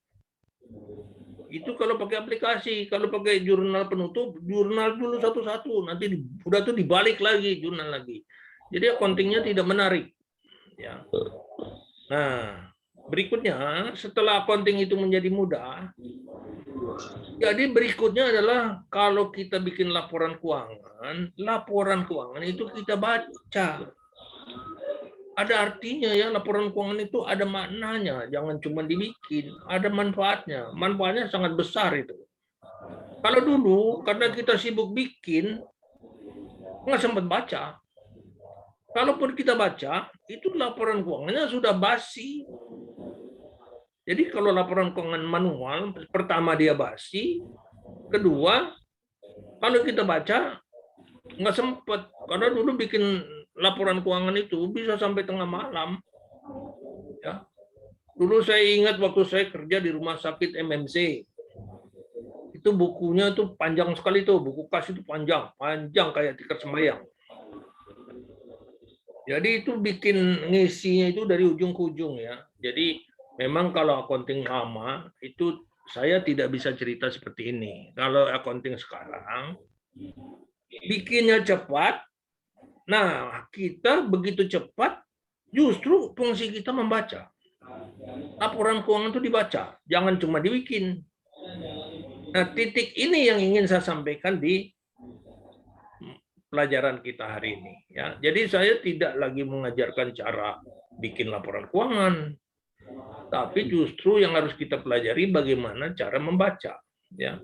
Itu kalau pakai aplikasi. Kalau pakai jurnal penutup, jurnal dulu satu-satu, nanti udah tuh dibalik lagi jurnal lagi. Jadi accountingnya tidak menarik. Ya. Nah, berikutnya setelah accounting itu menjadi mudah, jadi berikutnya adalah kalau kita bikin laporan keuangan itu kita baca. Ada artinya ya, laporan keuangan itu ada maknanya, jangan cuma dibikin, ada manfaatnya. Manfaatnya sangat besar itu. Kalau dulu karena kita sibuk bikin, nggak sempat baca. Kalaupun kita baca, itu laporan keuangannya sudah basi. Jadi kalau laporan keuangan manual, pertama dia basi, kedua, kalau kita baca, nggak sempat. Karena dulu bikin laporan keuangan itu bisa sampai tengah malam. Ya. Dulu saya ingat waktu saya kerja di rumah sakit MMC, itu bukunya tuh panjang sekali tuh, buku kas itu panjang kayak tiket sembahyang. Jadi itu bikin ngisinya itu dari ujung ke ujung ya. Jadi memang kalau accounting lama itu saya tidak bisa cerita seperti ini. Kalau accounting sekarang bikinnya cepat. Nah, kita begitu cepat justru fungsi kita membaca. Laporan keuangan itu dibaca, jangan cuma dibikin. Nah, titik ini yang ingin saya sampaikan di pelajaran kita hari ini. Ya, jadi saya tidak lagi mengajarkan cara bikin laporan keuangan, tapi justru yang harus kita pelajari bagaimana cara membaca. Ya,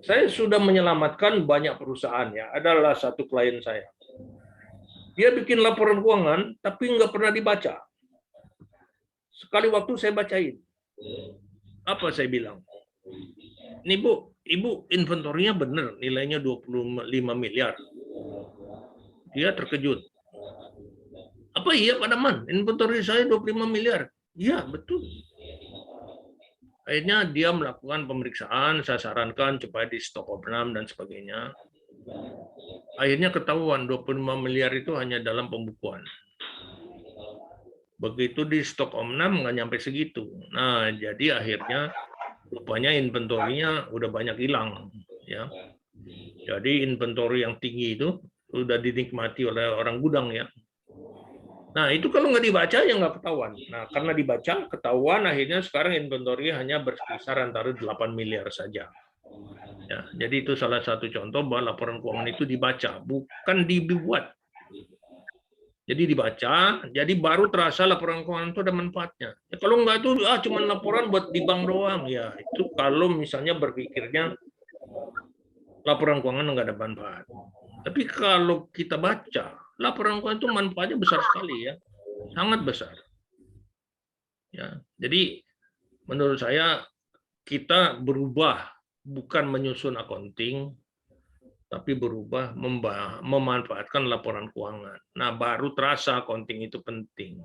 saya sudah menyelamatkan banyak perusahaan. Ya, adalah satu klien saya. Dia bikin laporan keuangan, tapi nggak pernah dibaca. Sekali waktu saya bacain. Apa saya bilang? Ini Bu, Ibu inventorinya benar, nilainya 25 miliar. Dia terkejut. Apa iya Pak Daman? Inventori saya 25 miliar. Iya, betul. Akhirnya dia melakukan pemeriksaan, saya sarankan supaya di stok opnam dan sebagainya. Akhirnya ketahuan 25 miliar itu hanya dalam pembukuan. Begitu di stok omnam nggak nyampe segitu. Nah, jadi akhirnya rupanya inventorinya udah banyak hilang. Ya. Jadi inventori yang tinggi itu udah dinikmati oleh orang gudang ya. Nah, itu kalau nggak dibaca ya nggak ketahuan. Nah, karena dibaca ketahuan, akhirnya sekarang inventori hanya berkisar antara 8 miliar saja. Ya, jadi itu salah satu contoh bahwa laporan keuangan itu dibaca, bukan dibuat. Jadi dibaca, jadi baru terasa laporan keuangan itu ada manfaatnya. Ya, kalau enggak itu cuma laporan buat di bank doang, ya itu kalau misalnya berpikirnya laporan keuangan enggak ada manfaat. Tapi kalau kita baca, laporan keuangan itu manfaatnya besar sekali ya, sangat besar. Ya, jadi menurut saya kita berubah. Bukan menyusun accounting, tapi berubah memanfaatkan laporan keuangan. Nah, baru terasa accounting itu penting.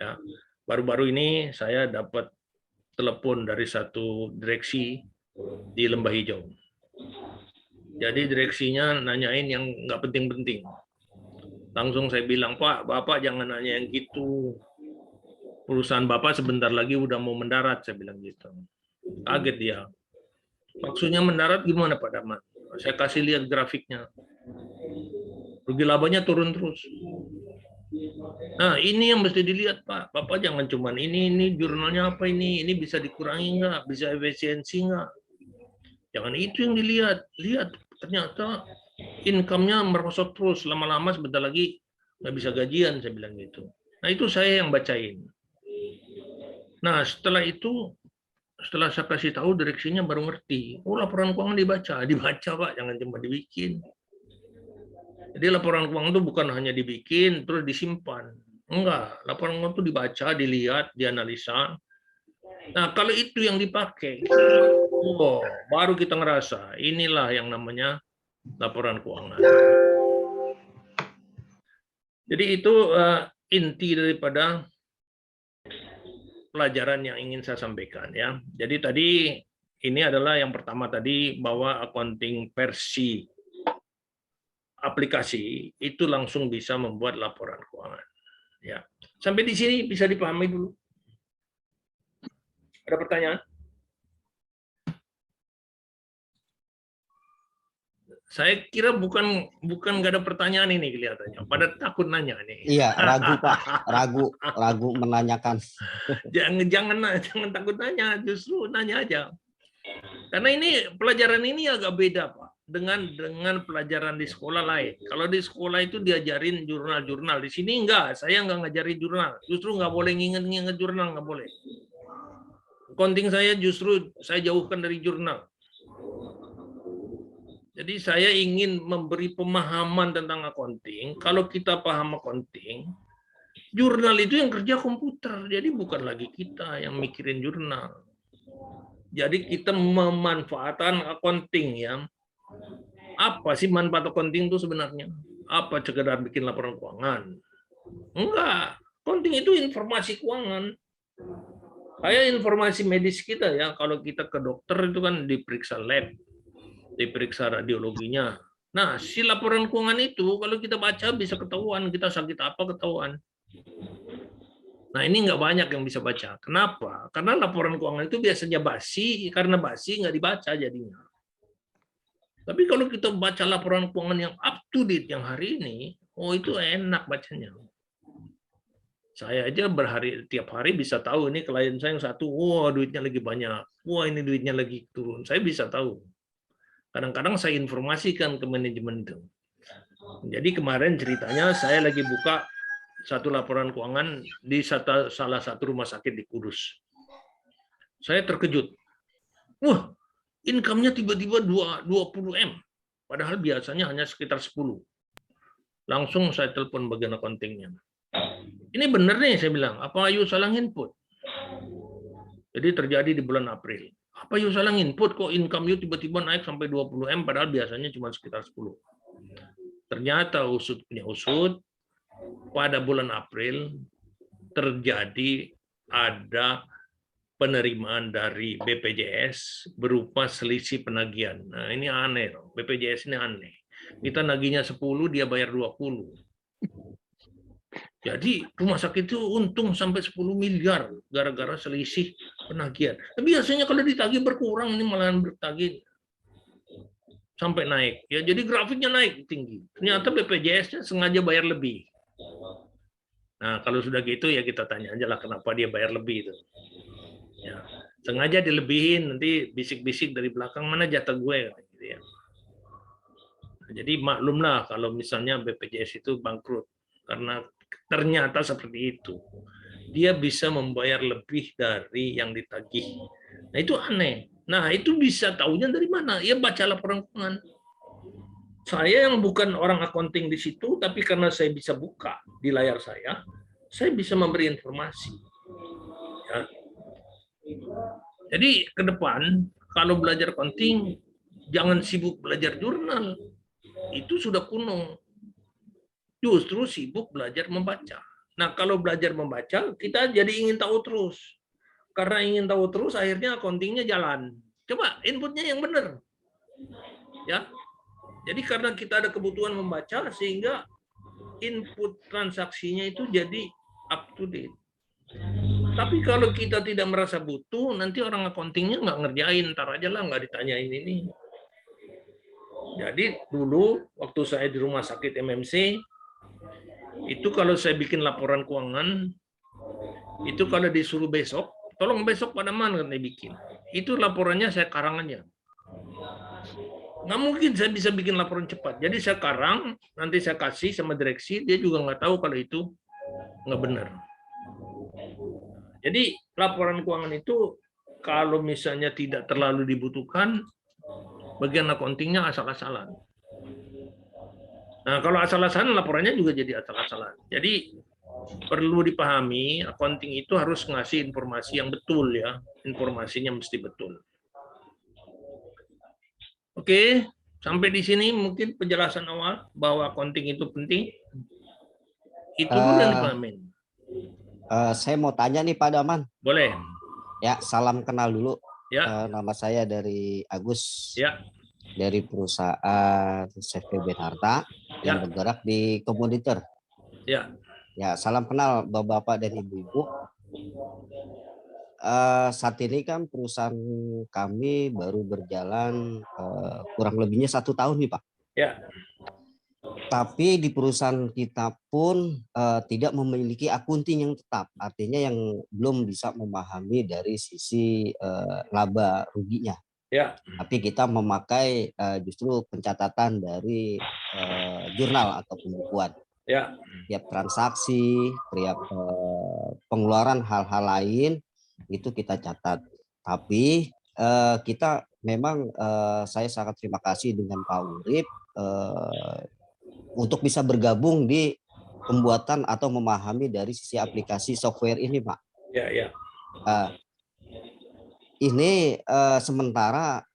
Ya, baru-baru ini saya dapat telepon dari satu direksi di Lembah Hijau. Jadi direksinya nanyain yang nggak penting-penting. Langsung saya bilang, Pak, Bapak jangan nanya yang gitu. Perusahaan Bapak sebentar lagi udah mau mendarat, saya bilang gitu. Kaget dia. Maksudnya mendarat gimana Pak Daman? Saya kasih lihat grafiknya. Rugi labanya turun terus. Nah, ini yang mesti dilihat, Pak. Bapak jangan cuman ini jurnalnya apa ini bisa dikurangi nggak, bisa efisiensi nggak. Jangan itu yang dilihat. Lihat, ternyata income-nya merosot terus. Lama-lama sebentar lagi nggak bisa gajian, saya bilang gitu. Nah, itu saya yang bacain. Nah, setelah itu, setelah saya kasih tahu, direksinya baru ngerti. Oh, laporan keuangan dibaca. Dibaca, Pak. Jangan cuma dibikin. Jadi laporan keuangan itu bukan hanya dibikin, terus disimpan. Enggak. Laporan keuangan itu dibaca, dilihat, dianalisa. Nah, kalau itu yang dipakai, oh, baru kita ngerasa inilah yang namanya laporan keuangan. Jadi itu inti daripada pelajaran yang ingin saya sampaikan ya. Jadi tadi ini adalah yang pertama tadi bahwa accounting versi aplikasi itu langsung bisa membuat laporan keuangan. Ya. Sampai di sini bisa dipahami dulu. Ada pertanyaan? Saya kira bukan nggak ada pertanyaan ini kelihatannya. Pada takut nanya nih. Iya, ragu Pak, ragu menanyakan. Jangan takut nanya, justru nanya aja. Karena ini pelajaran ini agak beda Pak dengan pelajaran di sekolah lain. Kalau di sekolah itu diajarin jurnal-jurnal, di sini enggak. Saya nggak ngajarin jurnal. Justru nggak boleh nginget jurnal, nggak boleh. Accounting saya justru saya jauhkan dari jurnal. Jadi saya ingin memberi pemahaman tentang accounting. Kalau kita paham accounting, jurnal itu yang kerja komputer. Jadi bukan lagi kita yang mikirin jurnal. Jadi kita memanfaatkan accounting ya. Apa sih manfaat accounting itu sebenarnya? Apa sekedar bikin laporan keuangan? Enggak. Accounting itu informasi keuangan. Kayak informasi medis kita ya. Kalau kita ke dokter itu kan diperiksa lab, diperiksa radiologinya. Nah, si laporan keuangan itu kalau kita baca bisa ketahuan kita sakit apa ketahuan. Nah, ini nggak banyak yang bisa baca. Kenapa? Karena laporan keuangan itu biasanya basi, karena basi nggak dibaca jadinya. Tapi kalau kita baca laporan keuangan yang up to date yang hari ini, oh itu enak bacanya. Saya aja tiap hari bisa tahu ini klien saya yang satu, wah duitnya lagi banyak, wah ini duitnya lagi turun. Saya bisa tahu. Kadang-kadang saya informasikan ke manajemen itu. Jadi kemarin ceritanya saya lagi buka satu laporan keuangan di salah satu rumah sakit di Kudus. Saya terkejut. Wah, income-nya tiba-tiba 20M. Padahal biasanya hanya sekitar 10. Langsung saya telepon bagian accounting-nya. Ini benar nih, saya bilang. Apa you salah input? Jadi terjadi di bulan April. Apa you salah input kok income you tiba-tiba naik sampai 20M padahal biasanya cuma sekitar 10. Ternyata usut punya usut, pada bulan April terjadi ada penerimaan dari BPJS berupa selisih penagihan. Nah, ini aneh. BPJS ini aneh. Kita nagihnya 10, dia bayar 20. Jadi rumah sakit itu untung sampai 10 miliar gara-gara selisih penagihan. Tapi biasanya kalau ditagih berkurang, ini malahan bertagih sampai naik. Ya, jadi grafiknya naik tinggi. Ternyata BPJS-nya sengaja bayar lebih. Nah, kalau sudah gitu ya kita tanya aja lah kenapa dia bayar lebih itu. Ya, sengaja dilebihin, nanti bisik-bisik dari belakang mana jatah gue gitu ya. Nah, jadi maklumlah kalau misalnya BPJS itu bangkrut karena ternyata seperti itu. Dia bisa membayar lebih dari yang ditagih. Nah, itu aneh. Nah, itu bisa tahunya dari mana? Ya baca laporan keuangan. Saya yang bukan orang accounting di situ, tapi karena saya bisa buka di layar saya bisa memberi informasi. Ya. Jadi ke depan kalau belajar accounting jangan sibuk belajar jurnal. Itu sudah kuno. Justru sibuk belajar membaca. Nah, kalau belajar membaca, kita jadi ingin tahu terus. Karena ingin tahu terus, akhirnya accounting-nya jalan. Coba inputnya yang benar. Ya. Jadi karena kita ada kebutuhan membaca, sehingga input transaksinya itu jadi up to date. Tapi kalau kita tidak merasa butuh, nanti orang accounting-nya nggak ngerjain, ntar aja lah nggak ditanyain ini. Jadi dulu waktu saya di rumah sakit MMC, itu kalau saya bikin laporan keuangan, itu kalau disuruh besok, tolong besok Pak Daman kan dibikin. Itu laporannya saya karang aja. Nggak mungkin saya bisa bikin laporan cepat. Jadi saya karang, nanti saya kasih sama direksi, dia juga nggak tahu kalau itu nggak benar. Jadi laporan keuangan itu kalau misalnya tidak terlalu dibutuhkan, bagian accounting-nya asal-asalan. Nah, kalau asal-asalan laporannya juga jadi asal-asalan. Jadi perlu dipahami, accounting itu harus ngasih informasi yang betul ya. Informasinya mesti betul. Oke, sampai di sini mungkin penjelasan awal bahwa accounting itu penting. Itu dulu yang dipahamin. Saya mau tanya nih Pak Daman. Boleh. Ya, salam kenal dulu. Ya. Nama saya dari Agus. Ya. Dari perusahaan CVB Harta yang bergerak di komputer. Ya. Ya, salam kenal Bapak-bapak dan Ibu-ibu. Saat ini kan perusahaan kami baru berjalan kurang lebihnya 1 tahun nih Pak. Ya. Tapi di perusahaan kita pun tidak memiliki akunting yang tetap. Artinya yang belum bisa memahami dari sisi laba ruginya. Ya. Tapi kita memakai justru pencatatan dari jurnal atau pembukuan. Ya. Tiap transaksi, tiap pengeluaran hal-hal lain itu kita catat. Tapi kita memang saya sangat terima kasih dengan Pak Urip untuk bisa bergabung di pembuatan atau memahami dari sisi aplikasi software ini, Pak. Ya, ya. Ini sementara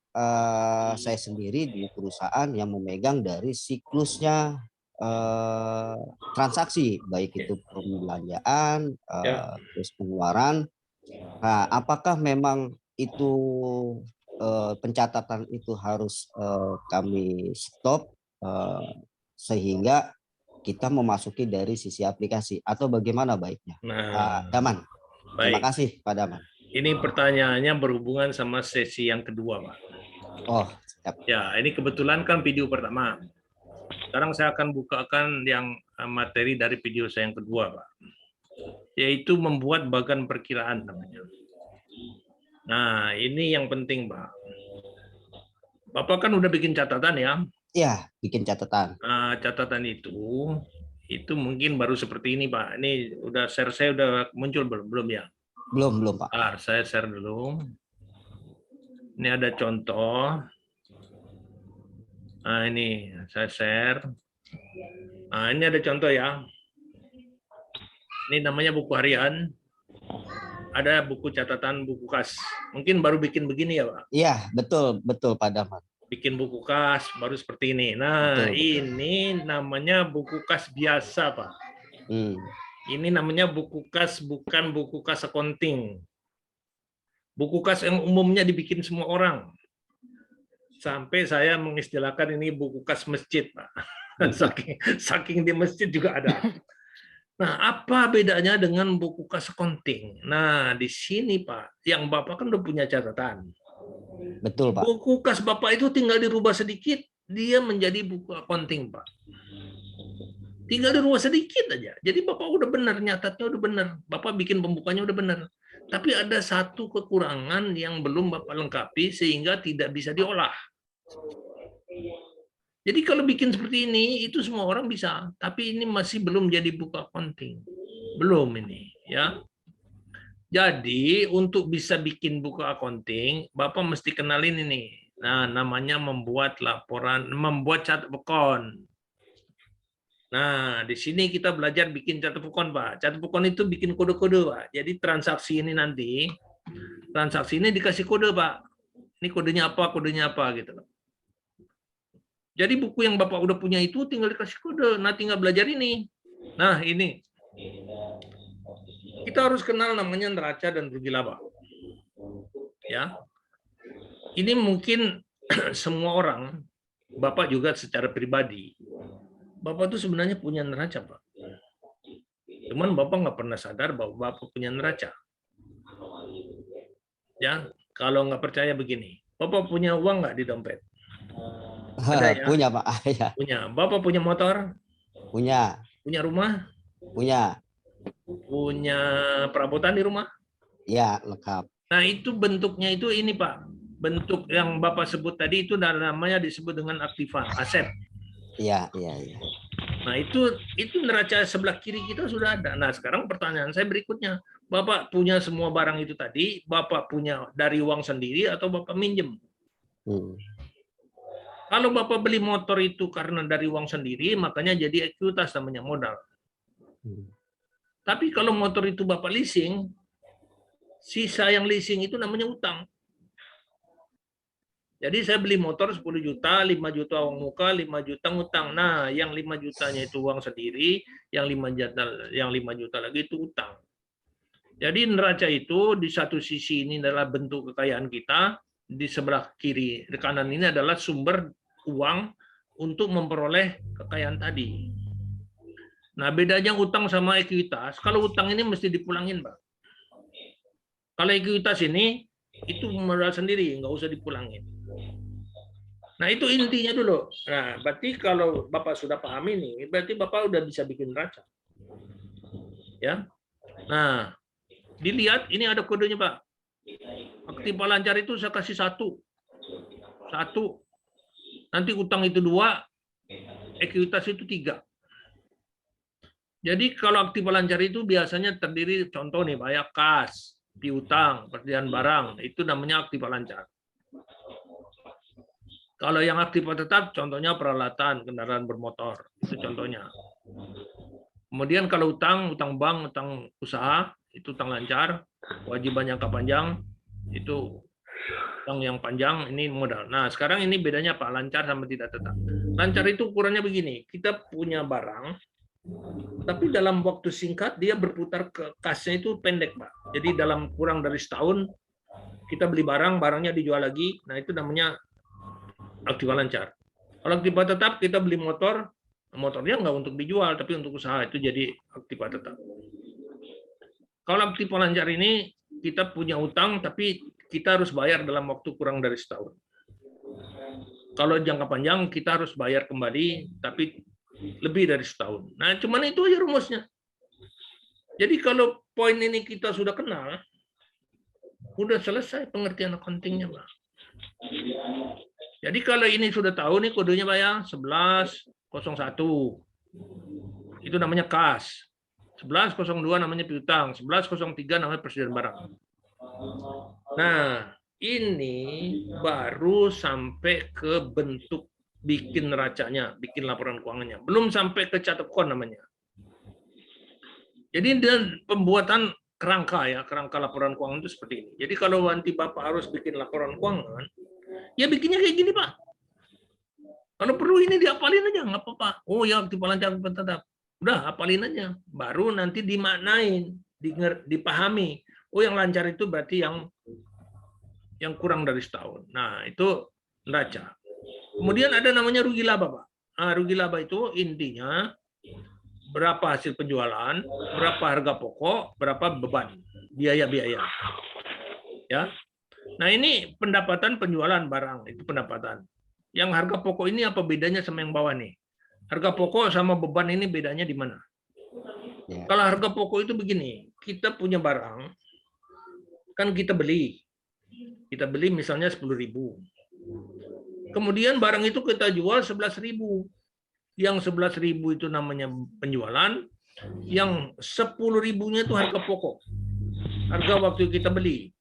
saya sendiri di perusahaan yang memegang dari siklusnya transaksi, baik itu pembelanjaan, terus pengeluaran. Nah, apakah memang itu pencatatan itu harus kami stop sehingga kita memasuki dari sisi aplikasi atau bagaimana baiknya? Pak Daman. Terima kasih Pak Daman. Ini pertanyaannya berhubungan sama sesi yang kedua, Pak. Oh, siap. Ya, ini kebetulan kan video pertama. Sekarang saya akan bukakan yang materi dari video saya yang kedua, Pak. Yaitu membuat bagan perkiraan namanya. Nah, ini yang penting, Pak. Bapak kan udah bikin catatan ya? Iya, bikin catatan. Nah, catatan itu mungkin baru seperti ini, Pak. Ini udah share saya udah muncul belum ya? Belum, Pak. Saya share dulu. Ini ada contoh. Nah, ini saya share. Nah, ini ada contoh ya. Ini namanya buku harian. Ada buku catatan, buku kas. Mungkin baru bikin begini ya, Pak? Iya, betul Pak Daman. Bikin buku kas baru seperti ini. Nah, betul. Ini namanya buku kas biasa, Pak. Ini namanya buku kas, bukan buku kas accounting. Buku kas yang umumnya dibikin semua orang. Sampai saya mengistilahkan ini buku kas masjid, Pak. Saking di masjid juga ada. Nah, apa bedanya dengan buku kas accounting? Nah, di sini, Pak, yang Bapak kan udah punya catatan. Betul, Pak. Buku kas Bapak itu tinggal dirubah sedikit, dia menjadi buku accounting, Pak. Tinggal dirubah sedikit aja. Jadi Bapak udah benar, nyatatnya udah benar. Bapak bikin pembukanya udah benar. Tapi ada satu kekurangan yang belum Bapak lengkapi sehingga tidak bisa diolah. Jadi kalau bikin seperti ini, itu semua orang bisa. Tapi ini masih belum jadi buku accounting. Belum ini, ya. Jadi untuk bisa bikin buku accounting, Bapak mesti kenalin ini. Nah, namanya membuat laporan, membuat chart account. Nah, di sini kita belajar bikin chart account, Pak. Chart account itu bikin kode-kode, Pak. Jadi transaksi ini nanti, transaksi ini dikasih kode, Pak. Ini kodenya apa gitu loh. Jadi buku yang Bapak udah punya itu tinggal dikasih kode. Nah, tinggal belajar ini. Nah, ini. Kita harus kenal namanya neraca dan rugi laba. Ya. Ini mungkin semua orang, Bapak juga secara pribadi, Bapak itu sebenarnya punya neraca, Pak. Cuman Bapak nggak pernah sadar bahwa Bapak punya neraca. Ya, kalau nggak percaya begini, Bapak punya uang nggak di dompet? Ada ya? Punya Pak. Ya. Punya. Bapak punya motor? Punya. Punya rumah? Punya. Punya perabotan di rumah? Ya, lengkap. Nah, itu bentuknya itu ini Pak. Bentuk yang Bapak sebut tadi itu namanya disebut dengan aktiva, aset. Iya, iya, iya. Nah, itu neraca sebelah kiri kita sudah ada. Nah, sekarang pertanyaan saya berikutnya. Bapak punya semua barang itu tadi, Bapak punya dari uang sendiri atau Bapak minjem? Kalau Bapak beli motor itu karena dari uang sendiri, makanya jadi ekuitas namanya modal. Tapi kalau motor itu Bapak leasing, sisa yang leasing itu namanya utang. Jadi saya beli motor 10 juta, 5 juta uang muka, 5 juta utang. Nah, yang 5 jutanya itu uang sendiri, yang 5 juta lagi itu utang. Jadi neraca itu di satu sisi ini adalah bentuk kekayaan kita, di sebelah kiri, di kanan ini adalah sumber uang untuk memperoleh kekayaan tadi. Nah, bedanya utang sama ekuitas, kalau utang ini mesti dipulangin, Pak. Kalau ekuitas ini, itu modal sendiri, nggak usah dipulangin. Nah, itu intinya dulu. Nah, berarti kalau Bapak sudah paham ini, berarti Bapak udah bisa bikin neraca. Ya. Nah, dilihat ini ada kodenya, Pak. Aktiva lancar itu saya kasih 1. Nanti utang itu 2, ekuitas itu 3. Jadi kalau aktiva lancar itu biasanya terdiri, contoh nih, Pak, ya, kas, piutang, persediaan barang, itu namanya aktiva lancar. Kalau yang aktiva tetap, contohnya peralatan, kendaraan bermotor, itu contohnya. Kemudian kalau utang bank, utang usaha, itu utang lancar, kewajiban jangka panjang, itu utang yang panjang, ini modal. Nah, sekarang ini bedanya Pak, lancar sama tidak tetap. Lancar itu ukurannya begini, kita punya barang, tapi dalam waktu singkat dia berputar ke kasnya itu pendek, Pak. Jadi dalam kurang dari setahun, kita beli barang, barangnya dijual lagi, nah itu namanya aktiva lancar. Kalau aktiva tetap, kita beli motor, motornya nggak untuk dijual, tapi untuk usaha, itu jadi aktiva tetap. Kalau aktiva lancar ini, kita punya utang, tapi kita harus bayar dalam waktu kurang dari setahun. Kalau jangka panjang, kita harus bayar kembali, tapi lebih dari setahun. Nah, cuman itu aja rumusnya. Jadi kalau poin ini kita sudah kenal, udah selesai pengertian accounting-nya, Pak. Jadi kalau ini sudah tahu nih kodenya, Pak, ya, 1101. Itu namanya kas. 1102 namanya piutang, 1103 namanya persediaan barang. Nah, ini baru sampai ke bentuk bikin neracanya, bikin laporan keuangannya. Belum sampai ke catekon namanya. Jadi dan pembuatan kerangka ya, kerangka laporan keuangan itu seperti ini. Jadi kalau nanti Bapak harus bikin laporan keuangan, ya bikinnya kayak gini, Pak. Kalau perlu ini dihafalin aja, nggak apa-apa. Oh ya, aktiva lancar tetap. Udah, hafalin aja. Baru nanti dimaknain, dipahami. Oh, yang lancar itu berarti yang kurang dari setahun. Nah, itu neraca. Kemudian ada namanya rugi laba, Pak. Nah, rugi laba itu intinya berapa hasil penjualan, berapa harga pokok, berapa beban, biaya-biaya. Ya. Nah, ini pendapatan penjualan barang, itu pendapatan. Yang harga pokok ini apa bedanya sama yang bawah nih? Harga pokok sama beban ini bedanya di mana? Kalau harga pokok itu begini, kita punya barang, kan kita beli misalnya 10.000. Kemudian barang itu kita jual 11.000. Yang 11.000 itu namanya penjualan, yang 10.000-nya itu harga pokok. Harga waktu kita beli.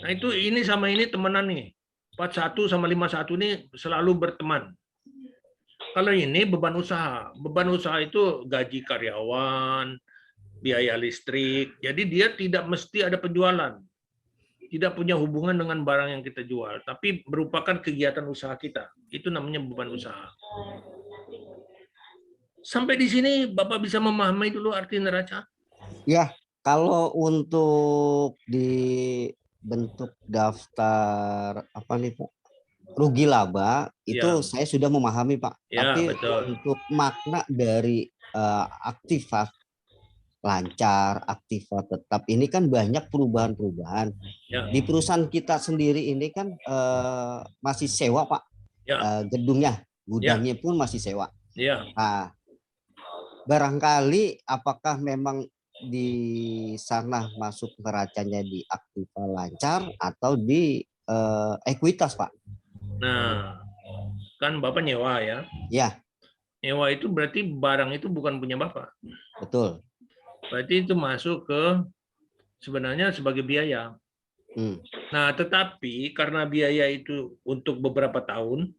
Nah, itu ini sama ini temenan nih. 41 sama 51 ini selalu berteman. Kalau ini beban usaha. Beban usaha itu gaji karyawan, biaya listrik. Jadi dia tidak mesti ada penjualan. Tidak punya hubungan dengan barang yang kita jual, tapi merupakan kegiatan usaha kita. Itu namanya beban usaha. Sampai di sini Bapak bisa memahami dulu arti neraca? Ya, kalau untuk di bentuk daftar apa nih, Pak? Rugi laba itu saya sudah memahami, Pak. Ya, tapi betul. untuk makna dari aktiva lancar, aktiva tetap ini kan banyak perubahan-perubahan. Ya. Di perusahaan kita sendiri ini kan masih sewa, Pak. gedungnya, gudangnya pun masih sewa. Ya. Nah, barangkali apakah memang di sana masuk neracanya di Aktiva Lancar atau di Ekuitas, Pak? Nah, kan Bapak nyewa ya? Ya. Nyewa itu berarti barang itu bukan punya Bapak. Betul. Berarti itu masuk ke sebenarnya sebagai biaya. Nah, tetapi karena biaya itu untuk beberapa tahun,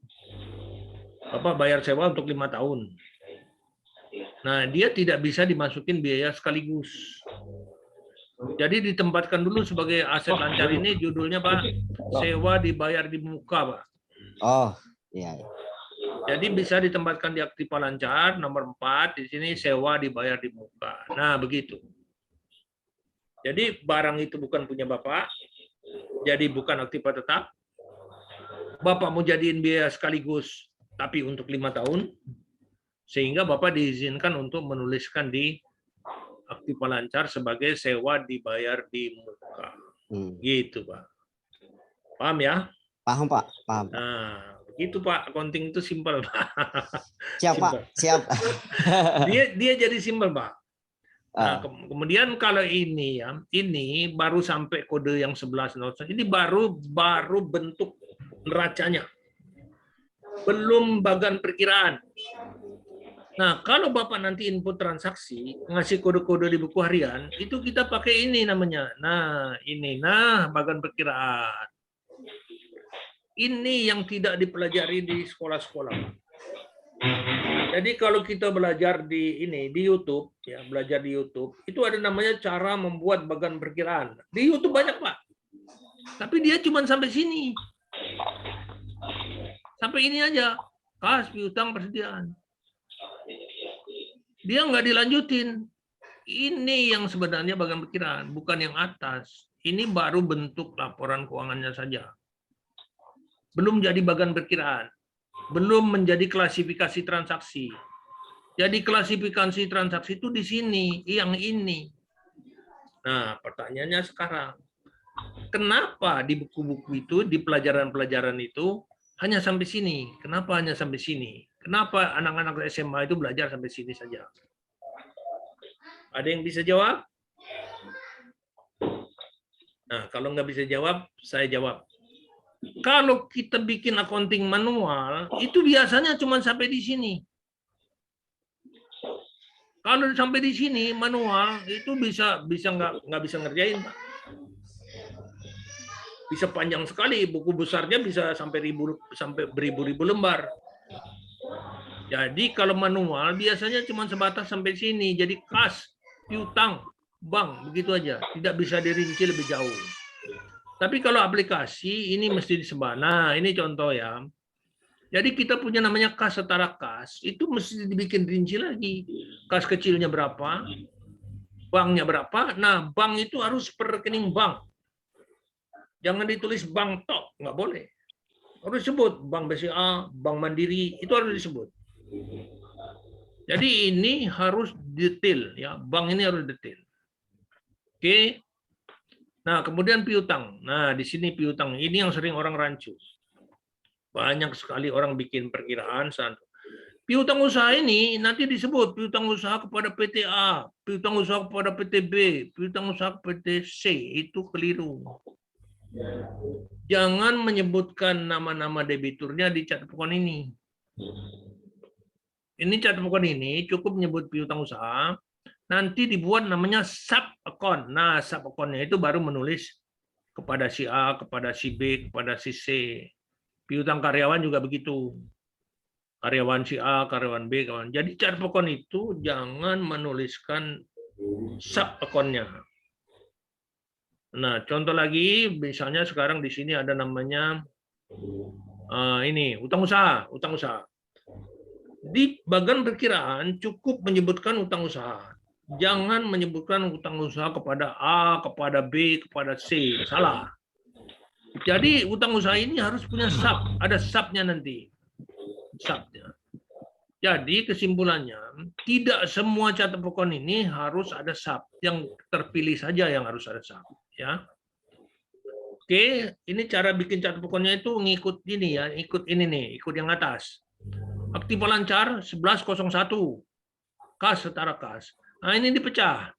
Bapak bayar sewa untuk 5 tahun. Nah, dia tidak bisa dimasukin biaya sekaligus. Jadi ditempatkan dulu sebagai aset lancar ini judulnya Pak, sewa dibayar di muka Pak. Oh, iya. Jadi bisa ditempatkan di Aktiva Lancar nomor 4 di sini sewa dibayar di muka. Nah, begitu. Jadi barang itu bukan punya Bapak, jadi bukan Aktiva tetap. Bapak mau jadiin biaya sekaligus tapi untuk 5 tahun, sehingga Bapak diizinkan untuk menuliskan di Aktiva Lancar sebagai sewa dibayar di muka. Gitu, Pak. Paham ya? Paham, Pak. Paham. Nah, begitu Pak. Accounting itu simpel, Pak. Siap, Pak. Siap. dia jadi simpel, Pak. Nah, kemudian kalau ini ya, ini baru sampai kode yang 11. Ini baru bentuk neracanya. Belum bagan perkiraan. Nah, kalau Bapak nanti input transaksi, ngasih kode-kode di buku harian, itu kita pakai ini namanya. Nah, ini. Nah, bagan perkiraan. Ini yang tidak dipelajari di sekolah-sekolah. Jadi kalau kita belajar di YouTube, ya, belajar di YouTube, itu ada namanya cara membuat bagan perkiraan. Di YouTube banyak, Pak. Tapi dia cuma sampai sini. Sampai ini aja. Kas, piutang, persediaan. Dia nggak dilanjutin. Ini yang sebenarnya bagan perkiraan, bukan yang atas. Ini baru bentuk laporan keuangannya saja. Belum jadi bagan perkiraan. Belum menjadi klasifikasi transaksi. Jadi klasifikasi transaksi itu di sini, yang ini. Nah, pertanyaannya sekarang, kenapa di buku-buku itu, di pelajaran-pelajaran itu, hanya sampai sini? Kenapa hanya sampai sini? Kenapa anak-anak SMA itu belajar sampai sini saja? Ada yang bisa jawab? Nah, kalau nggak bisa jawab, saya jawab. Kalau kita bikin accounting manual, itu biasanya cuma sampai di sini. Kalau sampai di sini manual, itu nggak bisa ngerjain, Pak. Bisa panjang sekali, buku besarnya bisa sampai beribu-ribu lembar. Jadi kalau manual biasanya cuma sebatas sampai sini. Jadi kas, piutang, bank, begitu aja. Tidak bisa dirinci lebih jauh. Tapi kalau aplikasi ini mesti disebar. Nah, ini contoh ya. Jadi kita punya namanya kas setara kas, itu mesti dibikin rinci lagi. Kas kecilnya berapa, banknya berapa. Nah, bank itu harus per rekening bank. Jangan ditulis bank tok, nggak boleh. Harus disebut Bank BCA, Bank Mandiri, itu harus disebut. Jadi ini harus detail ya, bank ini harus detail. Oke. Nah, kemudian piutang. Nah, di sini piutang. Ini yang sering orang rancu. Banyak sekali orang bikin perkiraan. Piutang usaha ini nanti disebut piutang usaha kepada PT A, piutang usaha kepada PT B, piutang usaha kepada PT C. Itu keliru. Jangan menyebutkan nama-nama debiturnya di cat pokok ini. Ini cat pokok ini cukup menyebut piutang usaha. Nanti dibuat namanya sub account. Nah, sub account-nya itu baru menulis kepada si A, kepada si B, kepada si C. Piutang karyawan juga begitu. Karyawan si A, karyawan B, karyawan. Jadi cat pokok itu jangan menuliskan sub account-nya. Nah, contoh lagi, misalnya sekarang di sini ada namanya ini utang usaha, utang usaha. Di bagian perkiraan cukup menyebutkan utang usaha. Jangan menyebutkan utang usaha kepada A, kepada B, kepada C. Salah. Jadi utang usaha ini harus punya sub. Ada subnya nanti. Subnya. Jadi kesimpulannya, tidak semua cat pokok ini harus ada sub. Yang terpilih saja yang harus ada sub. Ya. Oke, ini cara bikin cat pokoknya itu ngikut ini ya, ikut ini nih, ikut yang atas. Aktiva lancar 1101. Kas setara kas. Nah, ini dipecah.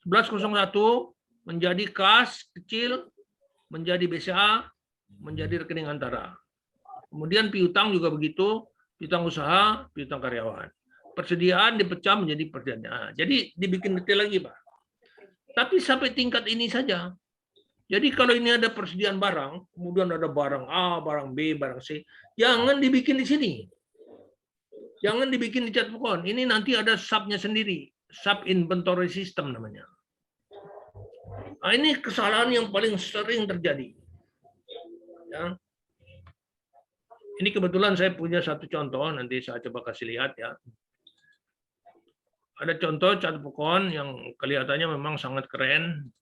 1101 menjadi kas kecil, menjadi BCA, menjadi rekening antara. Kemudian piutang juga begitu, piutang usaha, piutang karyawan. Persediaan dipecah menjadi persediaan. Nah, jadi dibikin detail lagi, Pak. Tapi sampai tingkat ini saja. Jadi kalau ini ada persediaan barang, kemudian ada barang A, barang B, barang C, jangan dibikin di sini. Jangan dibikin di cat pokon. Ini nanti ada sub-nya sendiri, sub inventory system namanya. Nah, ini kesalahan yang paling sering terjadi. Ya. Ini kebetulan saya punya satu contoh, nanti saya coba kasih lihat ya. Ada contoh cat pokon yang kelihatannya memang sangat keren.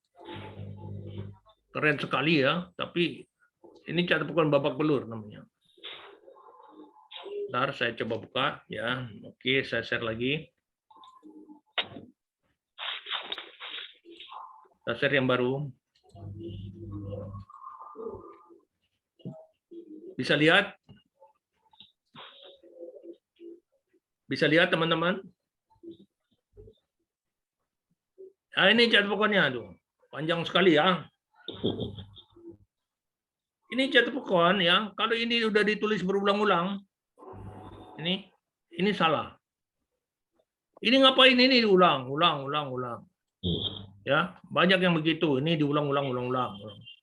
Keren sekali ya, tapi ini cat pokon babak belur namanya. Bentar, saya coba buka ya. Oke, saya share lagi. Saya share yang baru. Bisa lihat? Bisa lihat teman-teman? Nah, ini cat pokoknya tuh. Panjang sekali ya. Ini cat pokon ya. Kalau ini udah ditulis berulang-ulang, ini salah. Ini ngapain ini diulang, ulang. Ya, banyak yang begitu. Ini diulang-ulang.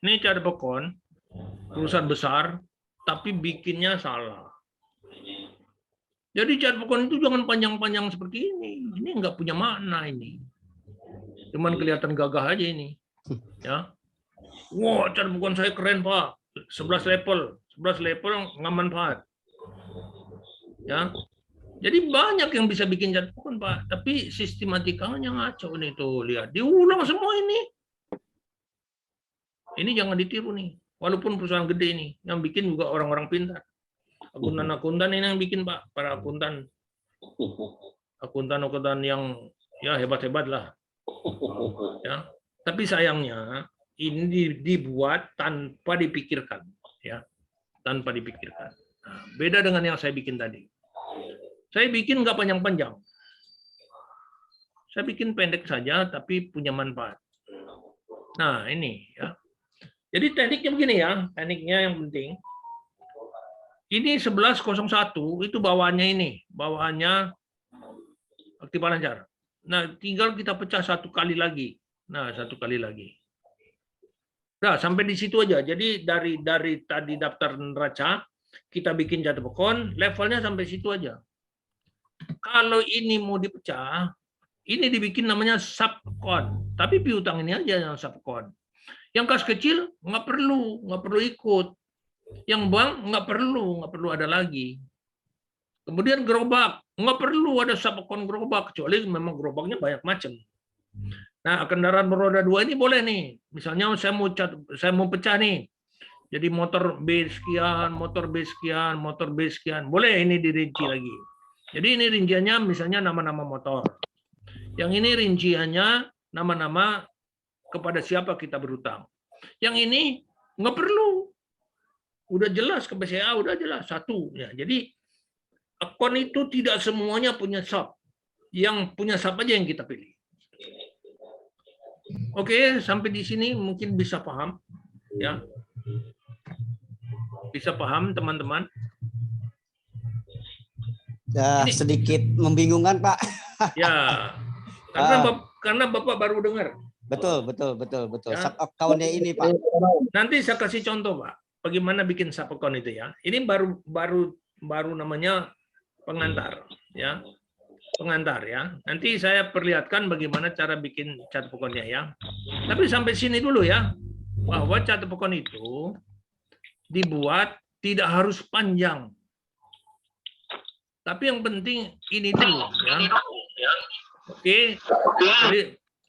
Ini cat pokon perusahaan besar, tapi bikinnya salah. Jadi cat pokon itu jangan panjang-panjang seperti ini. Ini nggak punya makna ini. Cuman kelihatan gagah aja ini. Ya. Wah, cat pokon saya keren, Pak. 11 level nggak manfaat. Ya. Jadi banyak yang bisa bikin cat pokon, Pak, tapi sistematikanya ngaco nih tuh, lihat. Diulang semua ini. Ini jangan ditiru nih. Walaupun perusahaan gede ini, yang bikin juga orang-orang pintar. Akuntan ini yang bikin, Pak, para akuntan. Akuntan yang ya hebat-hebat lah. Ya. Tapi sayangnya ini dibuat tanpa dipikirkan, ya. Tanpa dipikirkan. Nah, beda dengan yang saya bikin tadi. Saya bikin nggak panjang-panjang. Saya bikin pendek saja, tapi punya manfaat. Nah, ini ya. Jadi tekniknya begini ya, tekniknya yang penting. Ini 1101 itu bawaannya ini, bawaannya aktiva lancar. Nah, tinggal kita pecah satu kali lagi. Nah, satu kali lagi. Nah, sampai di situ aja. Jadi dari tadi daftar neraca, kita bikin cat pokon, levelnya sampai situ aja. Kalau ini mau dipecah, ini dibikin namanya subkon. Tapi piutang ini aja yang subkon. Yang kas kecil nggak perlu ikut. Yang bank nggak perlu ada lagi. Kemudian gerobak nggak perlu ada subkon gerobak, kecuali memang gerobaknya banyak macam. Nah, kendaraan beroda 2 ini boleh nih. Misalnya saya mau pecah nih. Jadi motor B sekian, motor B sekian, motor B sekian. Boleh ini dirinci lagi. Jadi ini rinciannya misalnya nama-nama motor. Yang ini rinciannya nama-nama kepada siapa kita berutang. Yang ini nggak perlu. Udah jelas ke BCA, udah jelas satu. Ya, jadi akun itu tidak semuanya punya sub. Yang punya sub aja yang kita pilih. Oke, sampai di sini mungkin bisa paham. Ya. Bisa paham teman-teman? Ya, sedikit membingungkan, Pak. Ya, karena Bapak baru dengar. Betul. Ya. Sub account-nya ini, Pak. Nanti saya kasih contoh, Pak. Bagaimana bikin sub account itu ya. Ini baru namanya pengantar, ya. Pengantar ya. Nanti saya perlihatkan bagaimana cara bikin cat pokoknya ya. Tapi sampai sini dulu ya. Bahwa cat pokon itu dibuat tidak harus panjang. Tapi yang penting ini dulu ya. Oke.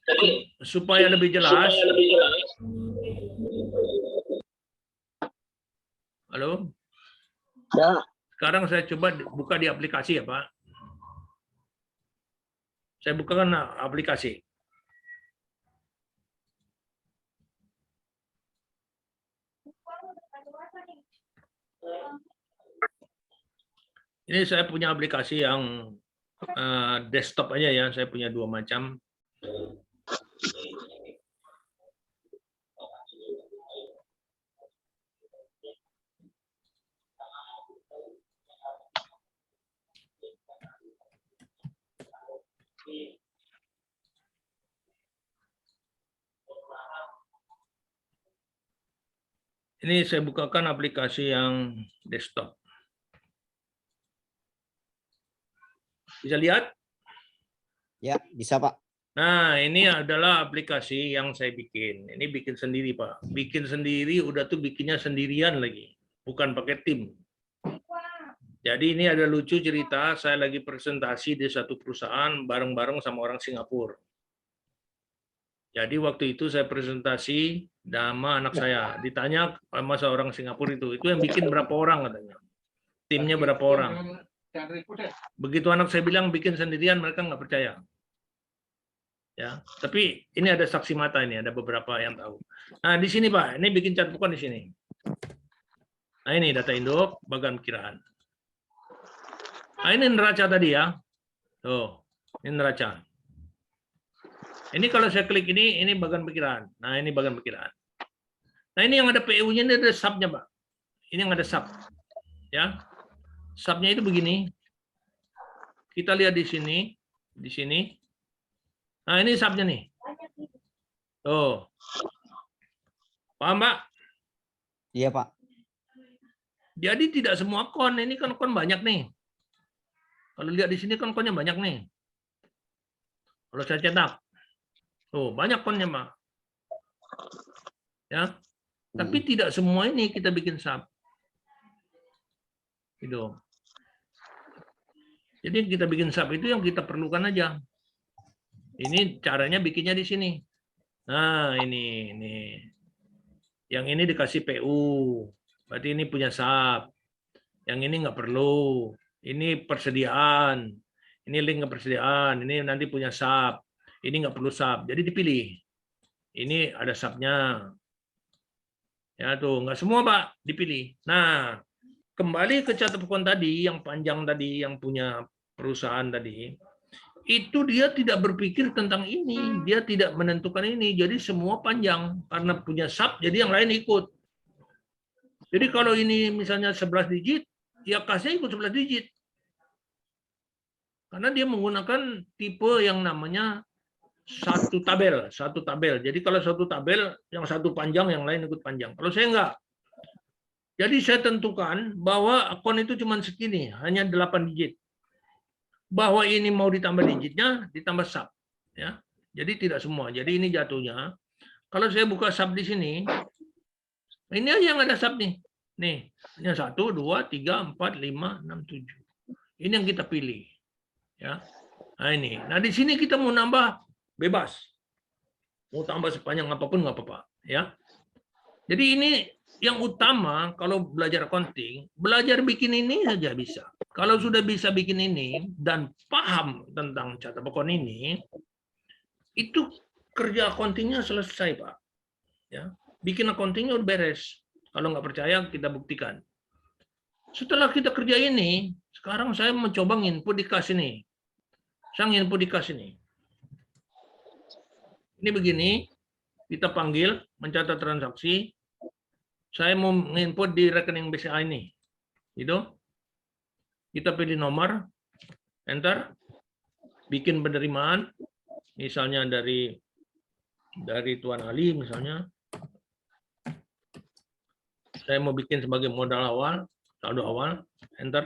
Jadi supaya lebih jelas. Halo? Ya. Sekarang saya coba buka di aplikasi ya, Pak. Saya bukakan aplikasi. Ini saya punya aplikasi yang desktop aja ya, saya punya 2 macam. Ini saya bukakan aplikasi yang desktop. Bisa lihat? Ya, bisa Pak. Nah, ini adalah aplikasi yang saya bikin. Ini bikin sendiri, Pak. Bikin sendiri, udah tuh bikinnya sendirian lagi. Bukan pakai tim. Jadi ini ada lucu cerita, saya lagi presentasi di satu perusahaan bareng-bareng sama orang Singapura. Jadi waktu itu saya presentasi sama anak saya. Ditanya sama seorang Singapura itu yang bikin berapa orang katanya. Timnya berapa orang. Begitu anak saya bilang bikin sendirian, mereka nggak percaya. Ya, tapi ini ada saksi mata ini, ada beberapa yang tahu. Nah, di sini Pak, ini bikin catukan di sini. Nah, ini data induk, bagan kiraan. Nah, ini neraca tadi ya. Tuh, ini neraca. Ini kalau saya klik ini bagan perkiraan. Nah, ini bagan perkiraan. Nah, ini yang ada PU-nya, ini ada sub-nya, Pak. Ini yang ada sub. Ya. Sub-nya itu begini. Kita lihat di sini, di sini. Nah, ini sub-nya nih. Tuh. Paham, Pak? Iya, Pak. Jadi tidak semua kon, ini kan kon banyak nih. Kalau lihat di sini kan konnya banyak nih. Kalau saya cetak. Tuh, banyak konnya, Pak. Ya. Tapi tidak semua ini kita bikin sub. Gitu. Jadi kita bikin sub itu yang kita perlukan aja. Ini caranya bikinnya di sini. Nah, ini. Yang ini dikasih PU. Berarti ini punya sub. Yang ini nggak perlu. Ini persediaan. Ini link kepersediaan. Ini nanti punya sub. Ini nggak perlu sub. Jadi dipilih. Ini ada subnya. Ya tuh, nggak semua Pak dipilih. Nah, kembali ke catatan tadi, yang panjang tadi, yang punya perusahaan tadi, itu dia tidak berpikir tentang ini. Dia tidak menentukan ini. Jadi semua panjang. Karena punya sub, jadi yang lain ikut. Jadi kalau ini misalnya 11 digit, ya kasnya ikut 11 digit. Karena dia menggunakan tipe yang namanya satu tabel. Jadi kalau satu tabel, yang satu panjang, yang lain ikut panjang. Kalau saya enggak. Jadi saya tentukan bahwa akun itu cuma segini, hanya 8 digit. Bahwa ini mau ditambah digitnya, ditambah sub. Ya. Jadi tidak semua. Jadi ini jatuhnya. Kalau saya buka sub di sini, ini aja yang ada sub nih. Nih, ini 1, 2, 3, 4, 5, 6, 7. Ini yang kita pilih. Ya. Nah ini. Nah di sini kita mau nambah bebas. Mau tambah sepanjang apapun nggak apa-apa. Ya. Jadi ini yang utama kalau belajar accounting, belajar bikin ini saja bisa. Kalau sudah bisa bikin ini dan paham tentang catatan akun ini, itu kerja accountingnya selesai, Pak. Ya. Bikin accountingnya udah beres. Kalau nggak percaya, kita buktikan. Setelah kita kerja ini, sekarang saya mencoba nginput di kas ini. Saya nginput di kas ini. Ini begini, kita panggil, mencatat transaksi. Saya mau nginput di rekening BCA ini. Gitu. Kita pilih nomor, enter, bikin penerimaan, misalnya dari Tuan Ali misalnya. Saya mau bikin sebagai modal awal, saldo awal, enter,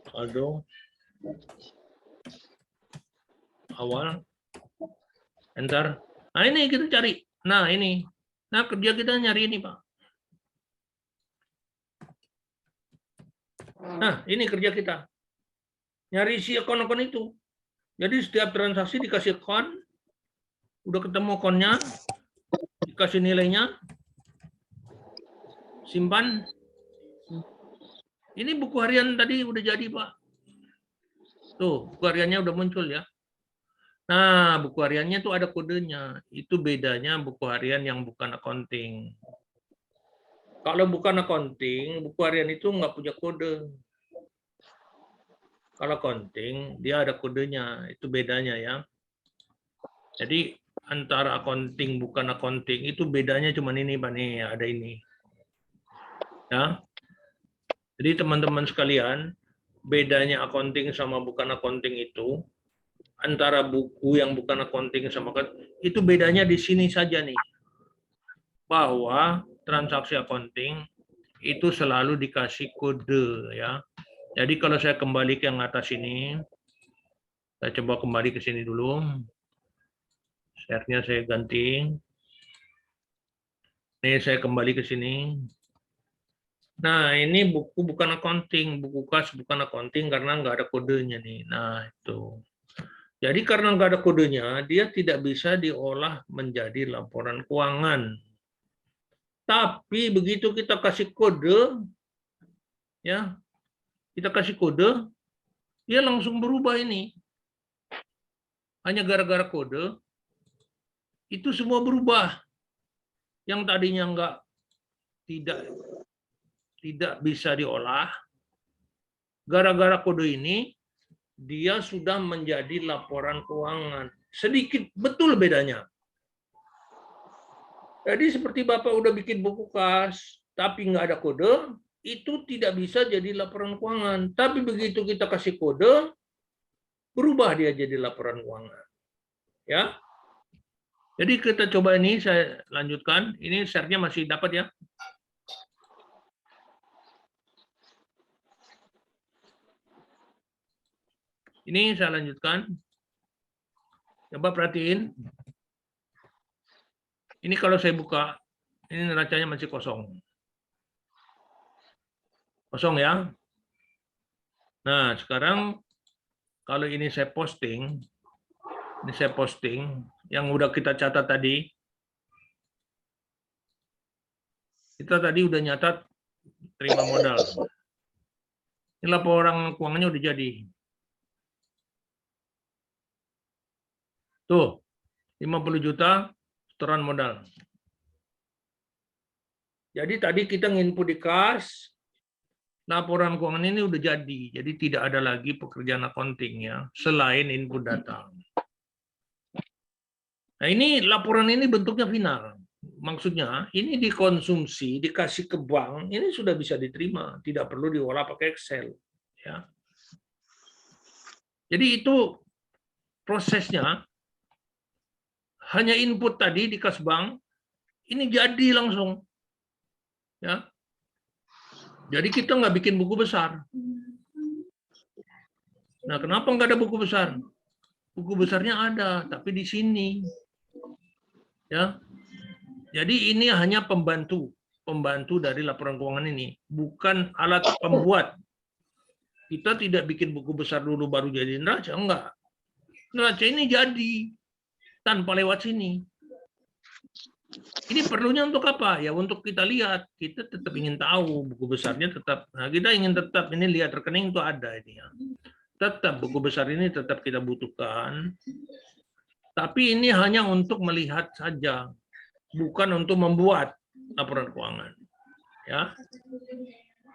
saldo awal, enter. Nah ini kita cari. Nah ini, nah kerja kita nyari ini Pak. Nah ini kerja kita, nyari si akun-akun itu. Jadi setiap transaksi dikasih akun, udah ketemu akunnya, dikasih nilainya. Simpan. Ini buku harian tadi udah jadi, Pak. Tuh, buku hariannya udah muncul ya. Nah, buku hariannya tuh ada kodenya. Itu bedanya buku harian yang bukan accounting. Kalau bukan accounting, buku harian itu nggak punya kode. Kalau accounting, dia ada kodenya. Itu bedanya ya. Jadi antara accounting bukan accounting itu bedanya cuma ini Pak nih, ada ini. Ya. Jadi teman-teman sekalian, bedanya accounting sama bukan accounting itu antara buku yang bukan accounting sama itu bedanya di sini saja nih. Bahwa transaksi accounting itu selalu dikasih kode ya. Jadi kalau saya kembali ke yang atas ini, saya coba kembali ke sini dulu. Share-nya saya ganti. Ini saya kembali ke sini. Nah, ini buku bukan accounting, buku kas bukan accounting karena nggak ada kodenya nih. Nah, itu. Jadi karena nggak ada kodenya, dia tidak bisa diolah menjadi laporan keuangan. Tapi begitu kita kasih kode, ya, kita kasih kode, dia langsung berubah ini. Hanya gara-gara kode, itu semua berubah. Yang tadinya tidak bisa diolah, gara-gara kode ini, dia sudah menjadi laporan keuangan. Sedikit betul bedanya. Jadi seperti Bapak udah bikin buku kas, tapi nggak ada kode, itu tidak bisa jadi laporan keuangan. Tapi begitu kita kasih kode, berubah dia jadi laporan keuangan. Ya. Jadi kita coba ini, saya lanjutkan. Ini share-nya masih dapat ya. Ini saya lanjutkan. Coba perhatiin. Ini kalau saya buka, ini neracanya masih kosong. Kosong ya. Nah, sekarang kalau ini saya posting, yang udah kita catat tadi. Kita tadi udah nyatat terima modal. Ini laporan keuangannya udah jadi. Tuh, 50 juta setoran modal. Jadi tadi kita nginput di kas, laporan keuangan ini udah jadi. Jadi tidak ada lagi pekerjaan accounting ya, selain input data. Nah ini laporan ini bentuknya final. Maksudnya ini dikonsumsi, dikasih ke bank, ini sudah bisa diterima. Tidak perlu diolah pakai Excel. Ya. Jadi itu prosesnya. Hanya input tadi di kas bank, ini jadi langsung. Ya. Jadi kita nggak bikin buku besar. Nah, kenapa nggak ada buku besar? Buku besarnya ada, tapi di sini. Ya. Jadi ini hanya pembantu dari laporan keuangan ini, bukan alat pembuat. Kita tidak bikin buku besar dulu baru jadi neraca, enggak. Neraca ini jadi tanpa lewat sini. Ini perlunya untuk apa? Ya untuk kita lihat, kita tetap ingin tahu buku besarnya tetap. Nah, kita ingin tetap ini lihat rekening itu ada ini ya. Tetap buku besar ini tetap kita butuhkan. Tapi ini hanya untuk melihat saja, bukan untuk membuat laporan keuangan. Ya.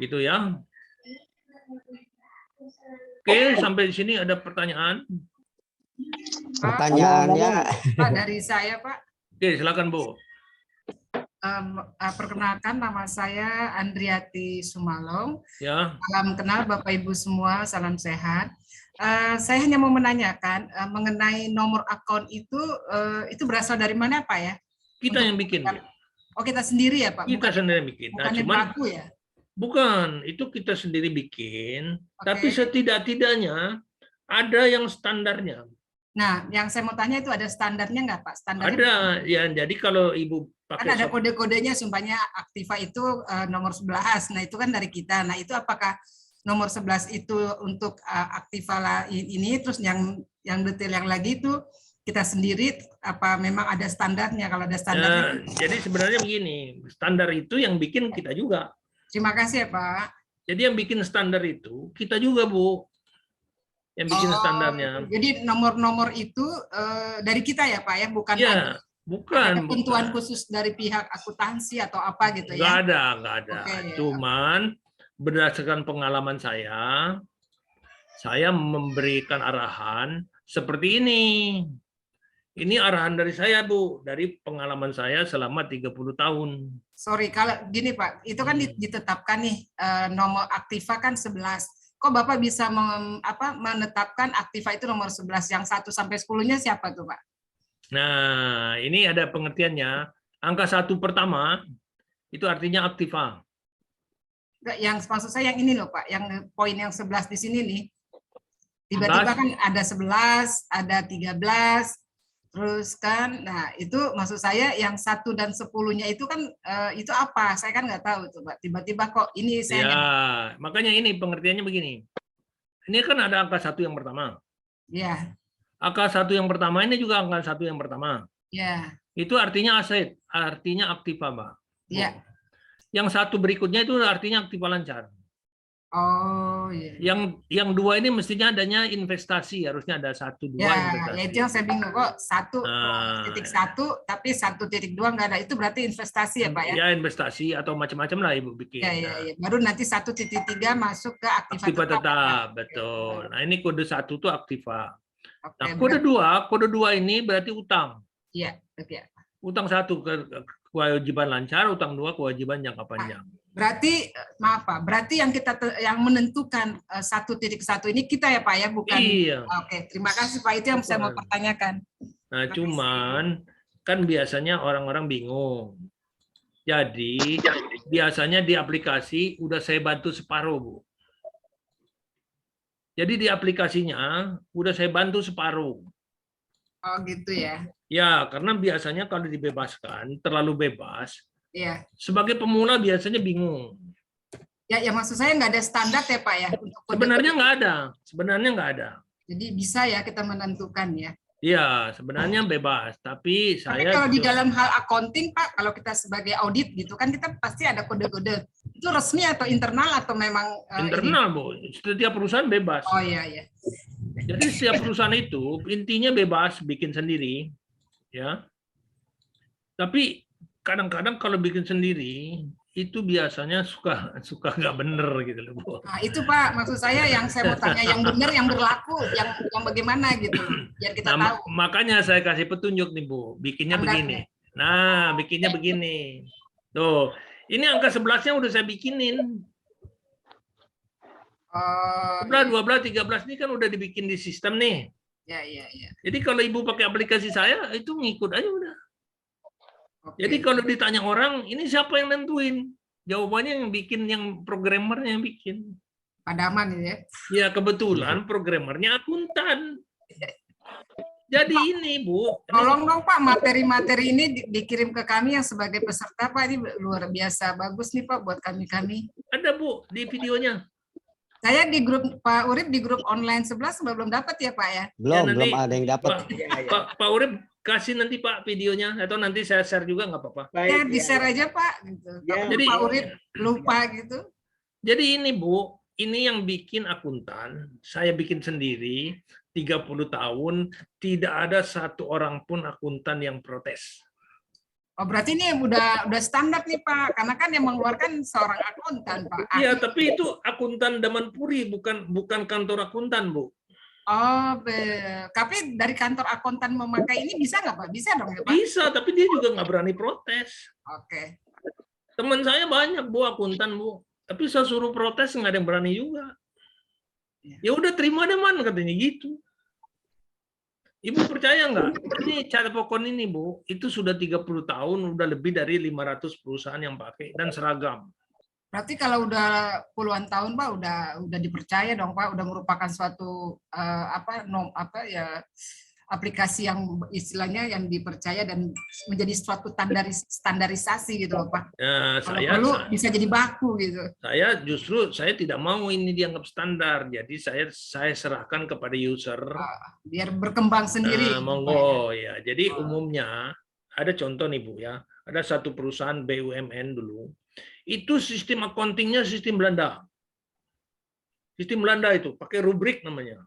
Gitu ya. Oke, sampai di sini ada pertanyaan? Pertanyaannya Pak, dari saya Pak. Oke, silakan Bu. Perkenalkan, nama saya Andriati Sumalong. Ya. Salam kenal Bapak Ibu semua, salam sehat. Saya hanya mau menanyakan mengenai nomor akun itu berasal dari mana Pak ya? Kita yang bikin. Oh kita sendiri ya Pak? Kita sendiri bikin. Nah, cuman baku ya? Bukan, itu kita sendiri bikin. Tapi setidak-tidaknya ada yang standarnya. Nah, yang saya mau tanya itu ada standarnya nggak Pak? Standarnya ada, ya. Jadi kalau Ibu pakai kan ada kode-kodenya, sumpahnya Aktiva itu nomor 11. Nah, itu kan dari kita. Nah, itu apakah nomor 11 itu untuk Aktiva ini, terus yang detail yang lagi itu kita sendiri, apa memang ada standarnya? Kalau ada standarnya. Jadi sebenarnya begini, standar itu yang bikin kita juga. Terima kasih ya Pak. Jadi yang bikin standar itu kita juga Bu. Yang bikin standarnya. Jadi nomor-nomor itu dari kita ya Pak ya, bukan ya, Bukan, ketentuan khusus dari pihak akuntansi atau apa gitu nggak ya? ada. Oke. Cuman berdasarkan pengalaman saya memberikan arahan seperti ini. Ini arahan dari saya, Bu, dari pengalaman saya selama 30 tahun. Sorry, kalau gini Pak, itu kan ditetapkan nih nomor aktiva kan 11. Kok Bapak bisa menetapkan aktiva itu nomor 11, yang 1 sampai 10-nya siapa tuh Pak? Nah, ini ada pengertiannya. Angka 1 pertama itu artinya aktiva. Yang maksud saya yang ini loh Pak, yang poin yang 11 di sini nih. Tiba-tiba kan ada 11, ada 13, terus kan, nah itu maksud saya yang 1 dan 10-nya itu kan itu apa? Saya kan nggak tahu tuh Pak. Tiba-tiba kok ini saya. Ya, makanya ini pengertiannya begini. Ini kan ada angka 1 yang pertama. Ya. Angka 1 yang pertama ini juga angka 1 yang pertama. Ya. Itu artinya aset, artinya aktiva, Mbak. Ya. Yang 1 berikutnya itu artinya aktiva lancar. Oh iya. Yang 2 ini mestinya adanya investasi, harusnya ada 1, 2 investasi. Ya itu yang saya bingung kok 1.1 tapi 1.2 nggak ada, itu berarti investasi ya Pak ya? Ya investasi atau macam-macam lah Ibu bikin. Ya. Baru nanti 1.3 masuk ke aktiva tetap, betul. Nah ini kode 1 itu aktiva. Oke, Nah kode 2 ini berarti utang. Iya, oke. Utang 1 kewajiban lancar, utang 2 kewajiban jangka panjang. Berarti maaf Pak, berarti yang menentukan 1.1 ini kita ya Pak ya, bukan? Iya. Oke, terima kasih Pak, itu yang saya mau pertanyakan. Nah cuman kan biasanya orang-orang bingung. Jadi biasanya di aplikasi udah saya bantu separuh, Bu. Jadi di aplikasinya udah saya bantu separuh. Oh gitu ya. Ya, karena biasanya kalau dibebaskan terlalu bebas. Iya. Sebagai pemula biasanya bingung. Ya maksud saya nggak ada standar ya Pak ya? Sebenarnya nggak ada. Jadi bisa ya kita menentukan ya? Iya, sebenarnya bebas. Tapi kalau di dalam hal accounting Pak, kalau kita sebagai audit gitu kan kita pasti ada kode-kode. Itu resmi atau internal atau memang internal, Bu. Setiap perusahaan bebas. Oh iya. Jadi setiap perusahaan itu intinya bebas bikin sendiri, ya. Tapi kadang-kadang kalau bikin sendiri itu biasanya suka nggak bener gitu loh, Bu. Nah itu Pak, maksud saya yang saya mau tanya yang benar, yang berlaku, yang bagaimana gitu, biar kita tahu. Makanya saya kasih petunjuk nih Bu, bikinnya begini. Nah, bikinnya begini. Tuh, ini angka 11-nya udah saya bikinin. 11, 12, 13 ini kan udah dibikin di sistem nih. Iya. Jadi kalau Ibu pakai aplikasi saya, itu ngikut aja udah. Jadi kalau ditanya orang, ini siapa yang nentuin? Jawabannya yang bikin, yang programmernya yang bikin. Padaman ya? Ya kebetulan programmernya akuntan. Jadi Pak, ini Bu. Tolong dong Pak, materi-materi ini dikirim ke kami yang sebagai peserta Pak. Ini luar biasa bagus nih Pak buat kami-kami. Ada Bu di videonya. Saya di grup Pak Urip, di grup online 11 belum dapat ya Pak ya? Belum ada yang dapat. Pak Urip kasih nanti Pak videonya atau nanti saya share juga nggak apa-apa. Ya di-share aja Pak. Gitu. Jadi Pak Urip lupa gitu. Jadi ini Bu, ini yang bikin akuntan, saya bikin sendiri 30 tahun, tidak ada satu orang pun akuntan yang protes. Oh berarti ini udah standar nih Pak, karena kan yang mengeluarkan seorang akuntan Pak. Iya, tapi itu akuntan Daman Puri, bukan kantor akuntan Bu. Oh, tapi dari kantor akuntan memakai ini bisa nggak Pak? Bisa dong ya Pak? Bisa, tapi dia juga nggak berani protes. Oke. Teman saya banyak Bu akuntan Bu, tapi saya suruh protes nggak ada yang berani juga. Ya udah terima deh man katanya gitu. Ibu percaya nggak? Ini cara pokok ini Bu, itu sudah 30 tahun, udah lebih dari 500 perusahaan yang pakai dan seragam. Berarti kalau udah puluhan tahun Pak, udah dipercaya dong Pak, udah merupakan suatu aplikasi yang istilahnya yang dipercaya dan menjadi suatu standarisasi gitu loh Pak. Ya, kalau bisa jadi baku gitu. Saya tidak mau ini dianggap standar, jadi saya serahkan kepada user. Biar berkembang sendiri. Monggo ya. Jadi umumnya ada contoh nih Bu ya, ada satu perusahaan BUMN dulu, itu sistem accountingnya sistem Belanda. Sistem Belanda itu pakai rubrik namanya.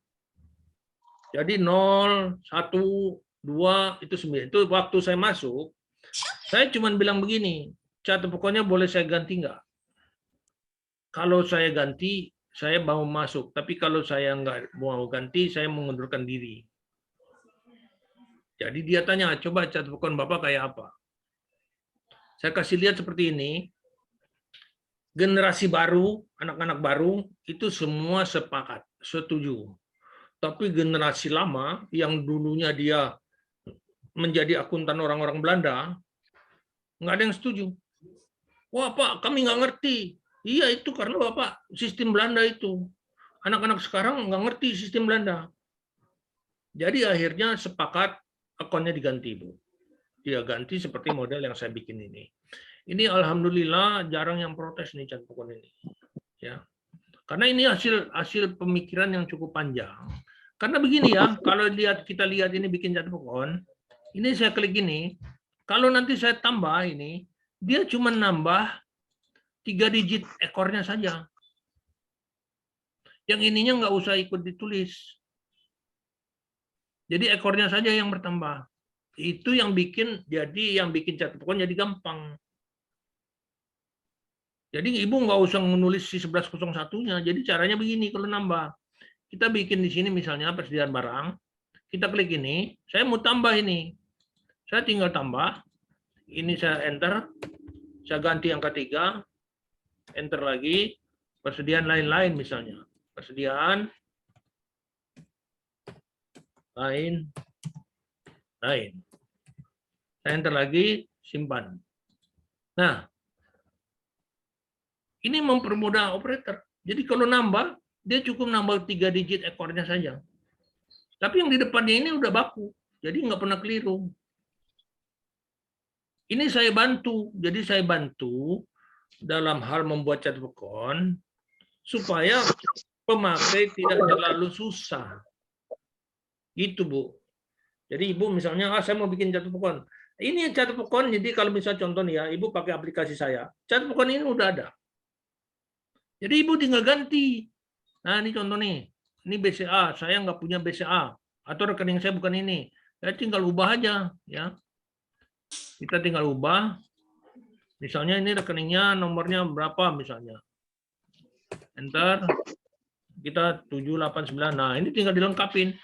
Jadi 0, 1, 2 itu 9. Itu waktu saya masuk, saya cuma bilang begini, catat pokoknya boleh saya ganti nggak? Kalau saya ganti, saya mau masuk. Tapi kalau saya nggak mau ganti, saya mengundurkan diri. Jadi dia tanya, coba catat pokok Bapak kayak apa? Saya kasih lihat seperti ini. Generasi baru, anak-anak baru, itu semua sepakat, setuju. Tapi generasi lama, yang dulunya dia menjadi akuntan orang-orang Belanda, nggak ada yang setuju. Wah Pak, kami nggak ngerti. Iya itu karena Bapak sistem Belanda itu. Anak-anak sekarang nggak ngerti sistem Belanda. Jadi akhirnya sepakat akunnya diganti, Bu. Dia ganti seperti model yang saya bikin ini. Ini alhamdulillah jarang yang protes nih catat pokok ini. Ya. Karena ini hasil pemikiran yang cukup panjang. Karena begini ya, kalau kita lihat ini bikin catat pokok, ini saya klik ini, kalau nanti saya tambah ini, dia cuma nambah 3 digit ekornya saja. Yang ininya nggak usah ikut ditulis. Jadi ekornya saja yang bertambah. Itu yang bikin catat pokok jadi gampang. Jadi ibu nggak usah menulis si 1101-nya. Jadi caranya begini kalau nambah. Kita bikin di sini misalnya persediaan barang. Kita klik ini, saya mau tambah ini. Saya tinggal tambah. Ini saya enter. Saya ganti angka 3. Enter lagi. Persediaan lain-lain misalnya. Persediaan lain. Saya enter lagi, simpan. Nah, ini mempermudah operator. Jadi kalau nambah, dia cukup nambah 3 digit ekornya saja. Tapi yang di depannya ini udah baku, jadi nggak pernah keliru. Ini saya bantu, jadi saya bantu dalam hal membuat catat pokok supaya pemakai tidak terlalu susah. Gitu Bu. Jadi Ibu misalnya, saya mau bikin catat pokok. Ini catat pokok, jadi kalau misalnya contoh nih ya, Ibu pakai aplikasi saya, catat pokok ini udah ada. Jadi Ibu tinggal ganti. Nah ini contoh nih, ini BCA, saya nggak punya BCA, atau rekening saya bukan ini. Saya tinggal ubah aja. Ya. Kita tinggal ubah. Misalnya ini rekeningnya nomornya berapa misalnya. Enter. Kita 789. Nah ini tinggal dilengkapin.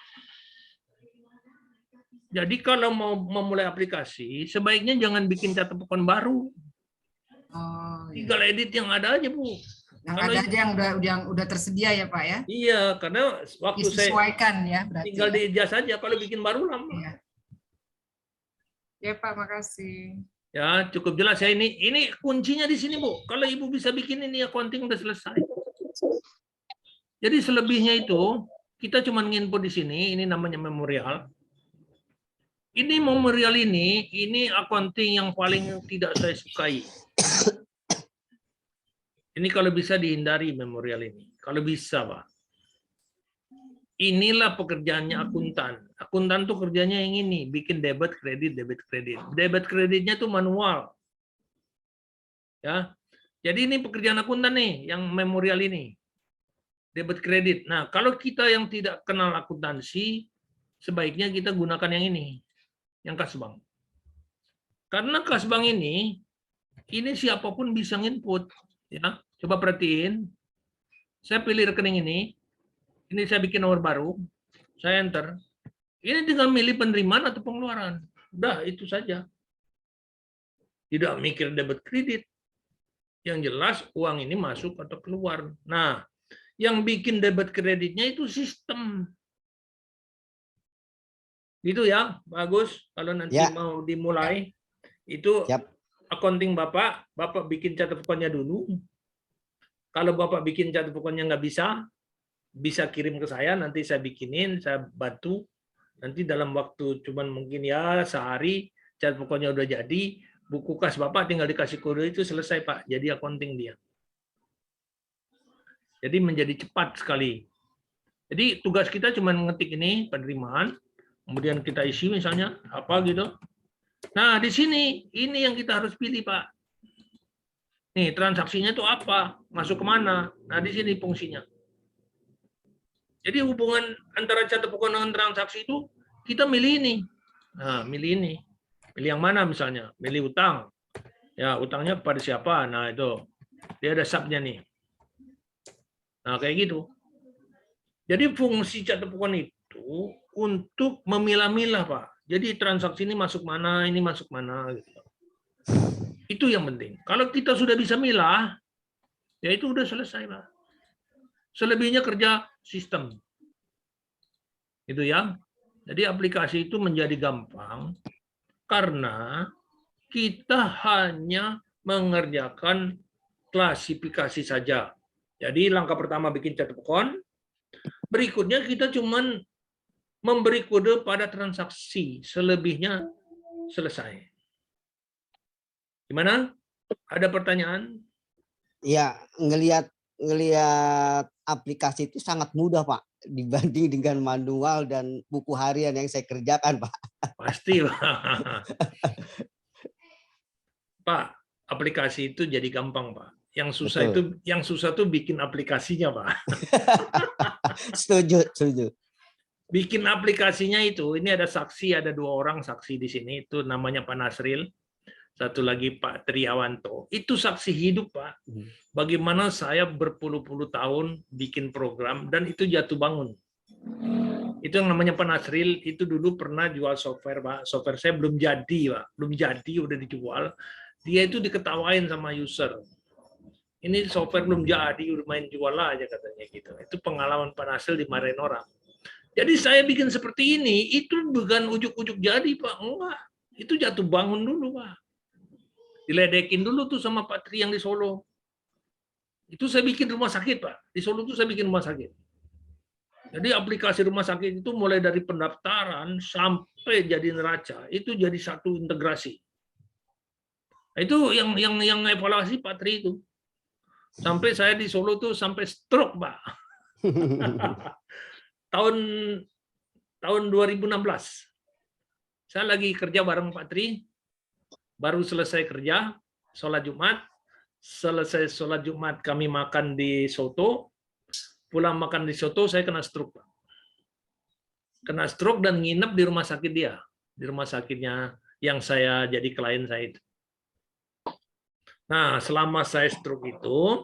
Jadi kalau mau memulai aplikasi, sebaiknya jangan bikin catat pokok baru. Tinggal edit yang ada aja, Bu. Yang ada aja yang udah tersedia ya Pak ya? Iya, karena waktu disesuaikan ya berarti. Tinggal di-adjust saja, kalau bikin baru lama. Iya. Ya Pak, makasih. Ya, cukup jelas ya ini. Ini kuncinya di sini, Bu. Kalau Ibu bisa bikin ini accounting udah selesai. Jadi selebihnya itu kita cuma nginput di sini, ini namanya memorial. Ini memorial ini accounting yang paling tidak saya sukai. Ini kalau bisa dihindari memorial ini. Kalau bisa, Pak. Inilah pekerjaannya akuntan. Akuntan tuh kerjanya yang ini, bikin debit kredit, debit kredit. Debit kreditnya tuh manual. Ya. Jadi ini pekerjaan akuntan nih, yang memorial ini. Debit kredit. Nah, kalau kita yang tidak kenal akuntansi, sebaiknya kita gunakan yang ini, yang kas bank. Karena kas bank ini siapapun bisa nginput. Ya, coba perhatiin. Saya pilih rekening ini saya bikin nomor baru, saya enter. Ini tinggal milih penerimaan atau pengeluaran. Udah, itu saja. Tidak mikir debit kredit. Yang jelas uang ini masuk atau keluar. Nah, yang bikin debit kreditnya itu sistem. Gitu ya, bagus. Kalau nanti mau dimulai, itu accounting Bapak bikin catat pokoknya dulu. Kalau Bapak bikin catat pokoknya nggak bisa kirim ke saya, nanti saya bikinin, saya bantu. Nanti dalam waktu cuman mungkin ya sehari, catat pokoknya udah jadi, buku kas Bapak tinggal dikasih kode itu selesai Pak, jadi accounting dia. Jadi menjadi cepat sekali. Jadi tugas kita cuma ngetik ini, penerimaan, kemudian kita isi misalnya, apa gitu. Nah, di sini, ini yang kita harus pilih, Pak. Nih, transaksinya itu apa? Masuk kemana? Nah, di sini fungsinya. Jadi hubungan antara catat pokok dengan transaksi itu, kita milih ini. Nah, milih ini. Milih yang mana misalnya? Milih utang. Ya, utangnya kepada siapa? Nah, itu. Dia ada subnya nih. Nah, kayak gitu. Jadi fungsi cat tepukan itu untuk memilah-milah, Pak. Jadi transaksi ini masuk mana, ini masuk mana. Gitu. Itu yang penting. Kalau kita sudah bisa milah, ya itu udah selesai, Pak. Selebihnya kerja sistem. Itu ya. Jadi aplikasi itu menjadi gampang karena kita hanya mengerjakan klasifikasi saja. Jadi langkah pertama bikin cat tepukan, berikutnya kita cuman memberi kode pada transaksi, selebihnya selesai. Gimana? Ada pertanyaan? Ya, ngelihat aplikasi itu sangat mudah, Pak, dibanding dengan manual dan buku harian yang saya kerjakan, Pak. Pasti, Pak. Pak, aplikasi itu jadi gampang, Pak. Yang susah itu bikin aplikasinya, Pak. Setuju. Bikin aplikasinya itu, ini ada saksi, ada 2 orang saksi di sini, itu namanya Pak Nasril, satu lagi Pak Triawanto. Itu saksi hidup, Pak. Bagaimana saya berpuluh-puluh tahun bikin program dan itu jatuh bangun. Itu yang namanya Pak Nasril, itu dulu pernah jual software, Pak. Software saya belum jadi, Pak. Belum jadi, udah dijual. Dia itu diketawain sama user. Ini software belum jadi, udah main jual aja katanya gitu. Itu pengalaman Pak Nasril dimarahin orang. Jadi saya bikin seperti ini, itu bukan ujuk-ujuk jadi, Pak. Enggak. Itu jatuh bangun dulu, Pak. Diledekin dulu tuh sama Pak Tri yang di Solo. Itu saya bikin rumah sakit, Pak. Di Solo tuh saya bikin rumah sakit. Jadi aplikasi rumah sakit itu mulai dari pendaftaran sampai jadi neraca, itu jadi satu integrasi. Nah, itu yang evaluasi Pak Tri itu. Sampai saya di Solo tuh sampai stroke, Pak. tahun 2016. Saya lagi kerja bareng Pak Tri, baru selesai kerja, sholat Jumat, selesai sholat Jumat kami makan di soto, pulang makan di soto saya kena stroke, Pak. Kena stroke dan nginep di rumah sakit dia, di rumah sakitnya yang saya jadi klien saya itu. Nah, selama saya stroke itu,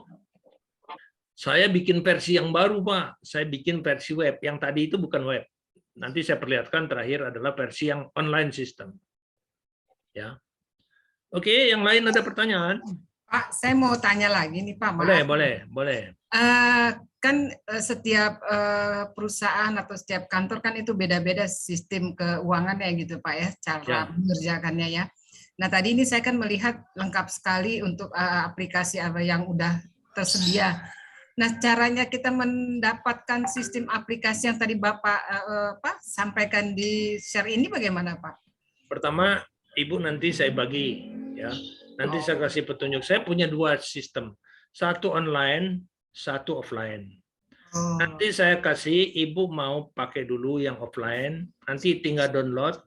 saya bikin versi yang baru, Pak. Saya bikin versi web. Yang tadi itu bukan web. Nanti saya perlihatkan terakhir adalah versi yang online system. Ya. Oke, yang lain ada pertanyaan? Pak, saya mau tanya lagi nih, Pak. Boleh. Kan setiap perusahaan atau setiap kantor kan itu beda-beda sistem keuangannya gitu, Pak ya, cara mengerjakannya ya. Nah, tadi ini saya kan melihat lengkap sekali untuk aplikasi apa yang udah tersedia. Nah, caranya kita mendapatkan sistem aplikasi yang tadi Bapak sampaikan di share ini bagaimana, Pak? Pertama, Ibu nanti saya bagi ya. Nanti saya kasih petunjuk. Saya punya 2 sistem. Satu online, satu offline. Nanti saya kasih Ibu mau pakai dulu yang offline, nanti tinggal download.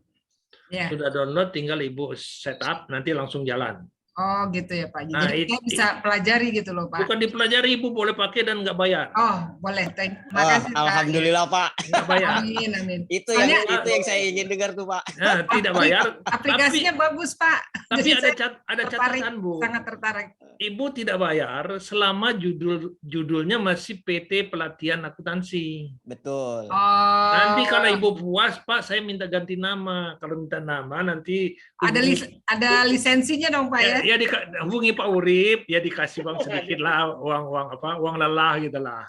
Sudah download tinggal Ibu setup, nanti langsung jalan. Oh gitu ya Pak. Nah, jadi kita bisa pelajari gitu loh Pak. Bukan dipelajari, Ibu boleh pakai dan nggak bayar. Oh boleh. Terima kasih Pak. Alhamdulillah Pak. Nggak bayar. Amin. Itu yang saya ingin dengar tuh Pak. Nah, tidak bayar. Aplikasinya bagus Pak. Tapi ada catatan Bu. Sangat tertarik. Ibu tidak bayar selama judulnya masih PT Pelatihan Akuntansi. Betul. Nanti kalau Ibu puas Pak, saya minta ganti nama. Kalau minta nama nanti ada lisensinya dong Pak ya. Ya hubungi Pak Urip, ya dikasih uang sedikit lah, uang lelah gitu lah.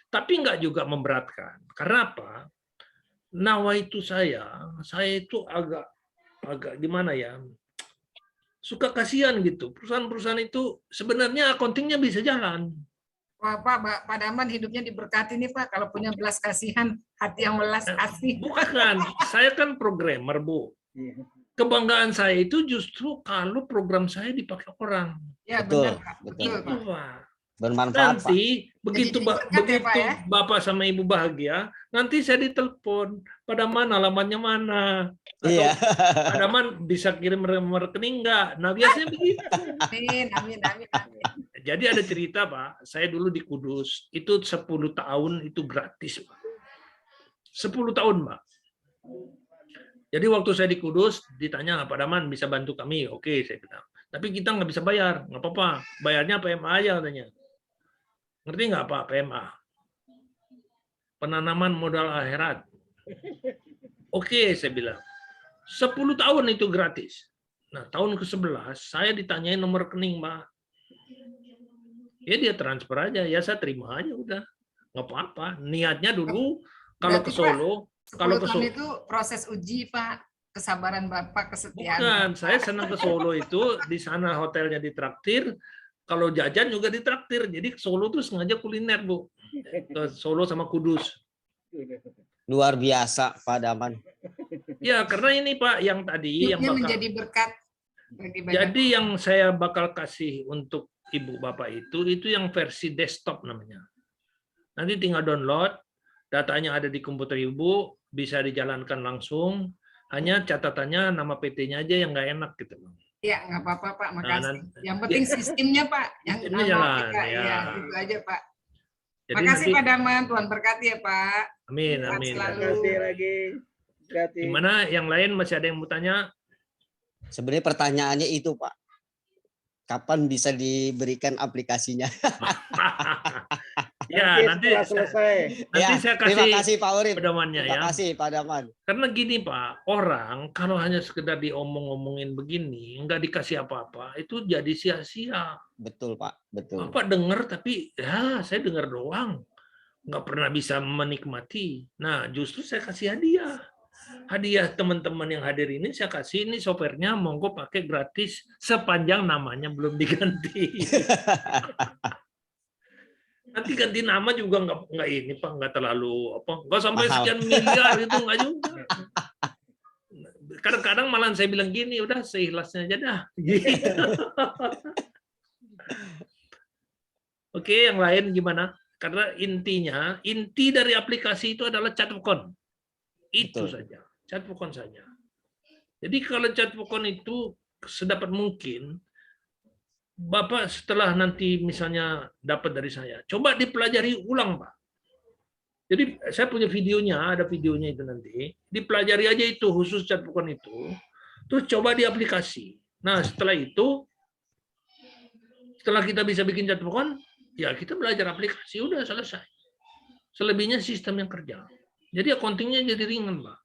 Tapi nggak juga memberatkan. Karena apa? Nawaitu saya itu agak gimana ya? Suka kasihan gitu. Perusahaan-perusahaan itu sebenarnya accounting-nya bisa jalan. Wah Pak Daman hidupnya diberkati nih Pak. Kalau punya belas kasihan, hati yang welas asih. Bukan, saya kan programmer Bu. Kebanggaan saya itu justru kalau program saya dipakai orang. Ya betul, benar. Itu Pak. Bermanfaat Nanti Pak. begitu Bapak sama Ibu bahagia, nanti saya ditelepon. Pada mana alamatnya mana? Atau Padaman bisa kirim rekening enggak? Nah biasanya begitu. Amin. Jadi ada cerita Pak, saya dulu di Kudus itu 10 tahun itu gratis Pak. 10 tahun Pak. Jadi waktu saya di Kudus ditanya, Pak Daman bisa bantu kami? Oke, saya bilang. Tapi kita nggak bisa bayar, nggak apa-apa. Bayarnya PMA aja katanya. Ngerti nggak Pak PMA? Penanaman modal akhirat. Oke, saya bilang. 10 tahun itu gratis. Nah, tahun ke-11 saya ditanyain nomor rekening, Pak. Ya dia transfer aja, ya saya terima aja udah. Nggak apa-apa. Niatnya dulu kalau ke Solo, kalau ke Solo itu proses uji, Pak. Kesabaran Bapak, kesetiaan. Bukan, saya senang ke Solo itu, di sana hotelnya ditraktir, kalau jajan juga ditraktir. Jadi ke Solo tuh sengaja kuliner, Bu. Ke Solo sama Kudus. Luar biasa, Pak Daman. Ya, karena ini Pak, yang tadi yang bakal menjadi berkat bagi banyak. Jadi yang saya bakal kasih untuk Ibu Bapak itu yang versi desktop namanya. Nanti tinggal download, datanya ada di komputer Ibu, bisa dijalankan langsung. Hanya catatannya nama PT-nya aja yang nggak enak gitu. Ya, nggak apa-apa Pak, makasih. Nah, yang penting sistemnya Pak, yang sistemnya jalan. Kita, ya, itu aja Pak. Jadi makasih nanti, Pak Daman, Tuhan berkati ya Pak. Amin, amin. Terima kasih lagi. Gimana yang lain masih ada yang mau tanya? Sebenarnya pertanyaannya itu Pak. Kapan bisa diberikan aplikasinya? Ya, nanti selesai. Nanti ya, saya kasih. Terima kasih Pak Urip. Pedomannya terima kasih Pak Daman. Karena gini Pak, orang kalau hanya sekedar diomong-omongin begini, nggak dikasih apa-apa, itu jadi sia-sia. Betul Pak, betul. Bapak dengar tapi ya saya dengar doang, nggak pernah bisa menikmati. Nah, justru saya kasih hadiah. Hadiah teman-teman yang hadir ini saya kasih, ini softwarenya monggo pakai gratis sepanjang namanya belum diganti. Nanti ganti nama juga nggak ini Pak, nggak terlalu apa, nggak sampai sekian miliar itu nggak juga. Kadang-kadang malah saya bilang gini, udah seikhlasnya aja dah. Gitu. Oke, yang lain gimana? Karena inti dari aplikasi itu adalah Chatbukon. Itu betul saja, Chatbukon saja. Jadi kalau Chatbukon itu sedapat mungkin, Bapak setelah nanti misalnya dapat dari saya, coba dipelajari ulang, Pak. Jadi saya punya videonya, ada videonya itu nanti, dipelajari aja itu khusus Chatbukon itu, terus coba di aplikasi. Nah setelah itu, setelah kita bisa bikin Chatbukon, ya kita belajar aplikasi, udah selesai. Selebihnya sistem yang kerja. Jadi accounting-nya jadi ringan, Pak.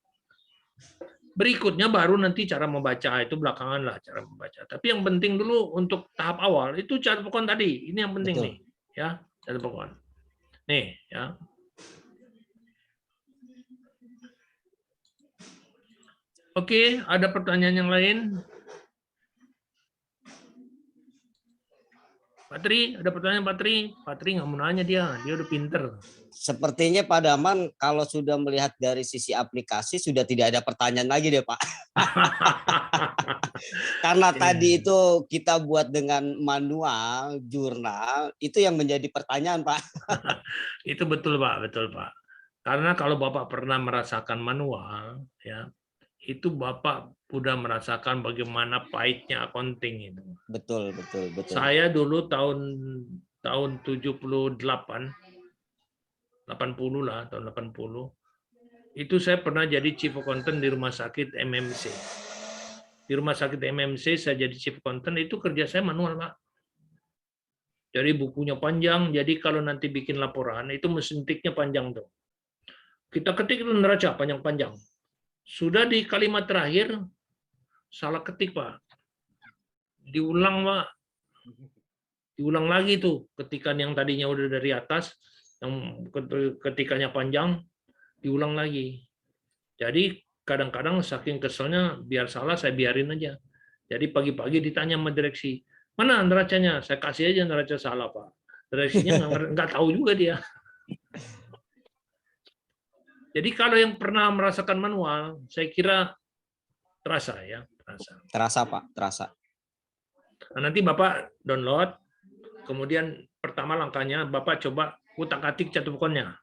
Berikutnya baru nanti cara membaca, itu belakangan lah cara membaca. Tapi yang penting dulu untuk tahap awal itu Chatbukon tadi. Ini yang penting. Betul. Nih, ya, Chatbukon. Nih, ya. Oke, ada pertanyaan yang lain? Patri, ada pertanyaan Patri? Patri nggak mau nanya dia udah pinter. Sepertinya Pak Daman kalau sudah melihat dari sisi aplikasi sudah tidak ada pertanyaan lagi deh Pak. Karena tadi itu kita buat dengan manual, jurnal, itu yang menjadi pertanyaan Pak. Itu betul Pak, betul Pak. Karena kalau Bapak pernah merasakan manual, ya itu Bapak udah merasakan bagaimana pahitnya accounting itu. Betul, betul, betul. Saya dulu tahun 80 lah, tahun 80. Itu saya pernah jadi chief accountant di rumah sakit MMC. Di rumah sakit MMC saya jadi chief accountant, itu kerja saya manual, Pak. Jadi bukunya panjang, jadi kalau nanti bikin laporan, itu mesin tiknya panjang tuh. Kita ketik itu neraca panjang-panjang. Sudah di kalimat terakhir, salah ketik, Pak. Diulang, Pak. Diulang lagi tuh, ketikan yang tadinya udah dari atas, yang ketikannya panjang, diulang lagi. Jadi kadang-kadang saking keselnya, biar salah saya biarin aja. Jadi pagi-pagi ditanya sama direksi, mana neracanya? Saya kasih aja neraca salah, Pak. Direksinya nggak tahu juga dia. Jadi kalau yang pernah merasakan manual, saya kira terasa ya, terasa. Terasa Pak, terasa. Nah, nanti Bapak download, kemudian pertama langkahnya Bapak coba utak-atik Chatbukonnya.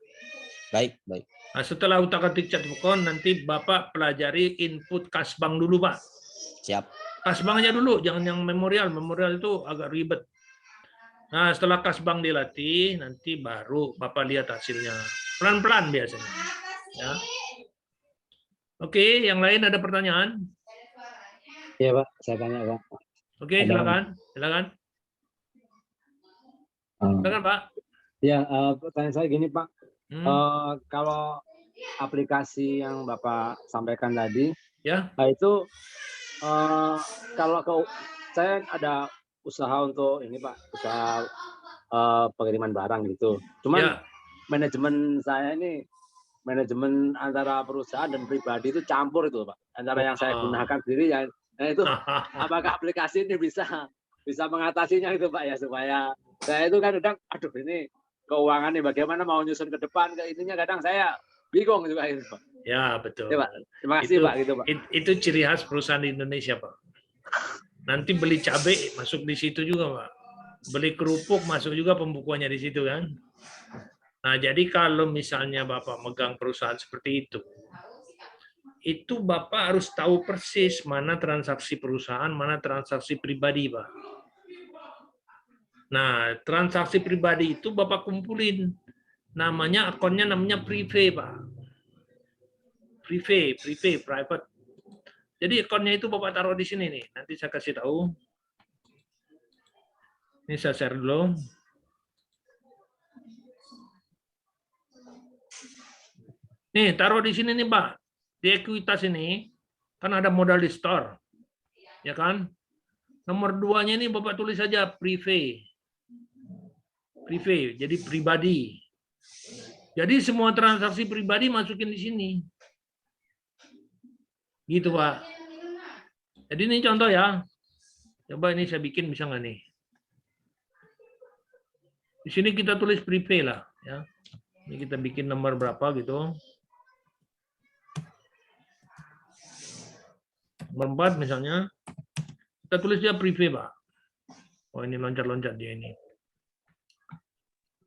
Baik, baik. Nah, setelah utak-atik Chatbukon, nanti Bapak pelajari input kasbank dulu, Pak. Siap. Kasbanknya dulu, jangan yang memorial. Memorial itu agak ribet. Nah, setelah kasbank dilatih, nanti baru Bapak lihat hasilnya. Pelan-pelan biasanya. Ya. Oke, yang lain ada pertanyaan? Iya Pak, saya tanya Pak. Oke, silakan. Silakan. Silakan Pak. Ya, pertanyaan saya gini Pak. Kalau aplikasi yang Bapak sampaikan tadi, ya, itu kalau saya ada usaha untuk ini Pak, usaha pengiriman barang gitu. Cuman manajemen saya ini, manajemen antara perusahaan dan pribadi itu campur itu Pak. Antara yang saya gunakan sendiri, yang itu apakah aplikasi ini bisa mengatasinya itu Pak ya, supaya saya itu kan kadang, aduh ini keuangan nih bagaimana mau nyusun ke depan, ke ininya kadang saya bingung juga itu Pak. Ya betul. Ya, Pak. Terima kasih itu, Pak gitu Pak. Itu ciri khas perusahaan di Indonesia Pak. Nanti beli cabai masuk di situ juga Pak. Beli kerupuk masuk juga pembukuannya di situ kan. Nah jadi kalau misalnya Bapak megang perusahaan seperti itu Bapak harus tahu persis mana transaksi perusahaan, mana transaksi pribadi Pak. Nah transaksi pribadi itu Bapak kumpulin. Namanya akunnya namanya privé Pak. Privé, private. Jadi akunnya itu Bapak taruh di sini nih. Nanti saya kasih tahu. Ini saya share dulu. Nih, taruh di sini nih Pak. Di ekuitas ini kan ada modal di store. Ya kan? Nomor 2-nya ini Bapak tulis saja privé. Privé, jadi pribadi. Jadi semua transaksi pribadi masukin di sini. Gitu Pak. Jadi ini contoh ya. Coba ini saya bikin bisa nggak nih? Di sini kita tulis privé lah. Ya. Ini kita bikin nomor berapa gitu. Nomor 4 misalnya. Kita tulis dia privé Pak. Oh ini loncat-loncat dia ini.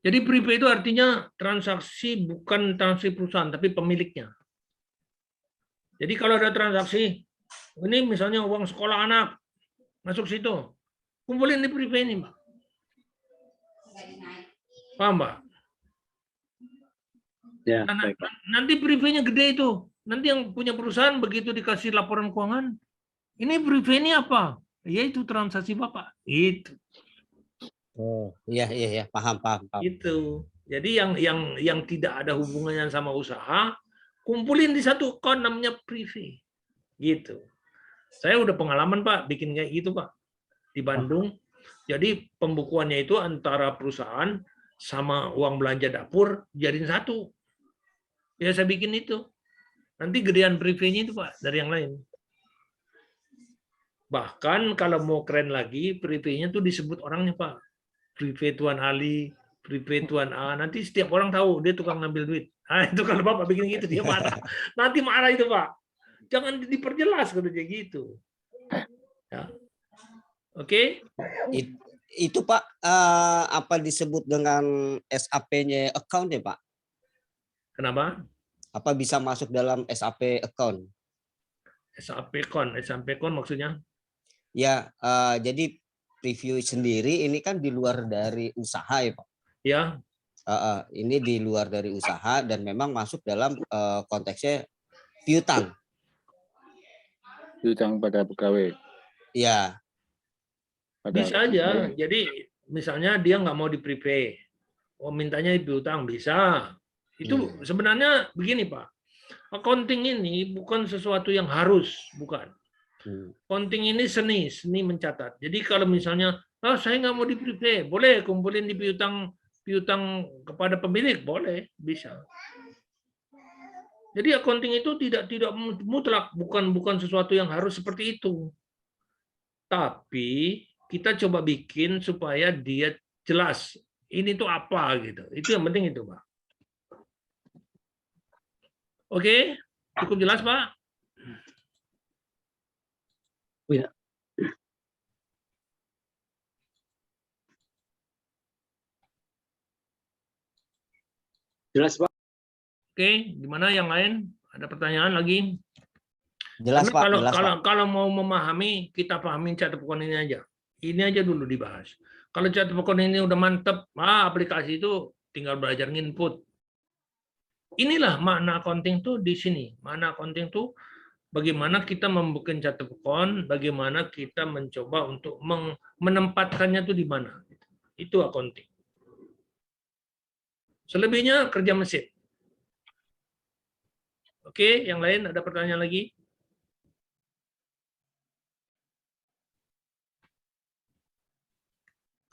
Jadi privé itu artinya transaksi bukan transaksi perusahaan, tapi pemiliknya. Jadi kalau ada transaksi, ini misalnya uang sekolah anak, masuk situ, kumpulin di privé ini, Pak. Paham, Pak? Ya, nah, nanti privénya gede itu. Nanti yang punya perusahaan begitu dikasih laporan keuangan, ini privé ini apa? Ya itu transaksi Bapak. Itu. Oh, iya, paham. Itu. Jadi yang tidak ada hubungannya sama usaha, kumpulin di satu akun namanya privé. Gitu. Saya udah pengalaman Pak bikin kayak gitu Pak di Bandung. Jadi pembukuannya itu antara perusahaan sama uang belanja dapur jadiin satu. Ya saya bikin itu. Nanti gedean privénya itu Pak dari yang lain. Bahkan kalau mau keren lagi, privénya tuh disebut orangnya Pak. Privé Tuan Ali, privé Tuan A. Nanti setiap orang tahu dia tukang ngambil duit. Nah, itu kalau Bapak bikin gitu dia marah. Nanti marah itu Pak. Jangan diperjelas katanya gitu. Ya. Oke. Itu Pak apa disebut dengan SAP-nya account ya Pak? Kenapa? Apa bisa masuk dalam SAP account? SAP account maksudnya? Ya, jadi preview sendiri ini kan di luar dari usaha ya Pak? Ya. Ini di luar dari usaha dan memang masuk dalam konteksnya piutang. Piutang pada pegawai. Iya. Bisa aja. Jadi misalnya dia nggak mau di privé, mintanya di piutang bisa. Itu sebenarnya begini Pak. Accounting ini bukan sesuatu yang harus, bukan. Accounting ini seni mencatat. Jadi kalau misalnya, saya nggak mau di privé, boleh kumpulin di piutang kepada pemilik, boleh, bisa. Jadi accounting itu tidak mutlak, bukan sesuatu yang harus seperti itu. Tapi kita coba bikin supaya dia jelas ini tuh apa gitu. Itu yang penting itu, Pak. Oke, cukup jelas, Pak? Ya. Jelas Pak. Oke, gimana yang lain? Ada pertanyaan lagi? Jelas Pak. Kalau mau memahami, kita pahamin chart pokok ini aja. Ini aja dulu dibahas. Kalau chart pokok ini udah mantep, aplikasi itu tinggal belajar nginput. inilah makna accounting tuh di sini. Makna accounting tuh bagaimana kita membuat chart of account, bagaimana kita mencoba untuk menempatkannya tuh di mana. Itu accounting. Selebihnya kerja mesin. Oke, yang lain ada pertanyaan lagi?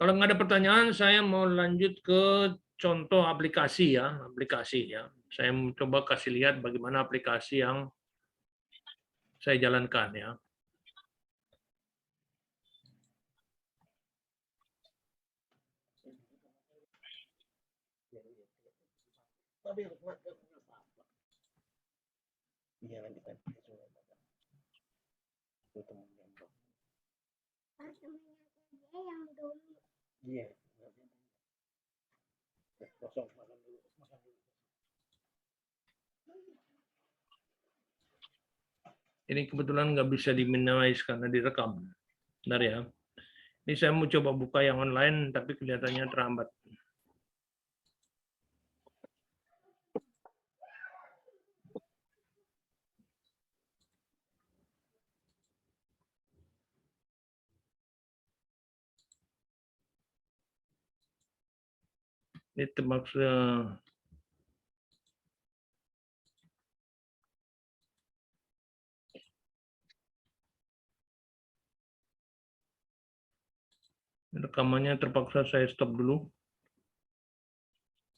Kalau nggak ada pertanyaan, saya mau lanjut ke contoh aplikasi ya, Saya coba kasih lihat bagaimana aplikasi yang saya jalankan ya. Ini kebetulan nggak bisa di-minimize karena direkam. Bentar ya. Ini saya mau coba buka yang online, tapi kelihatannya terhambat. Ini termaksud rekamannya terpaksa saya stop dulu.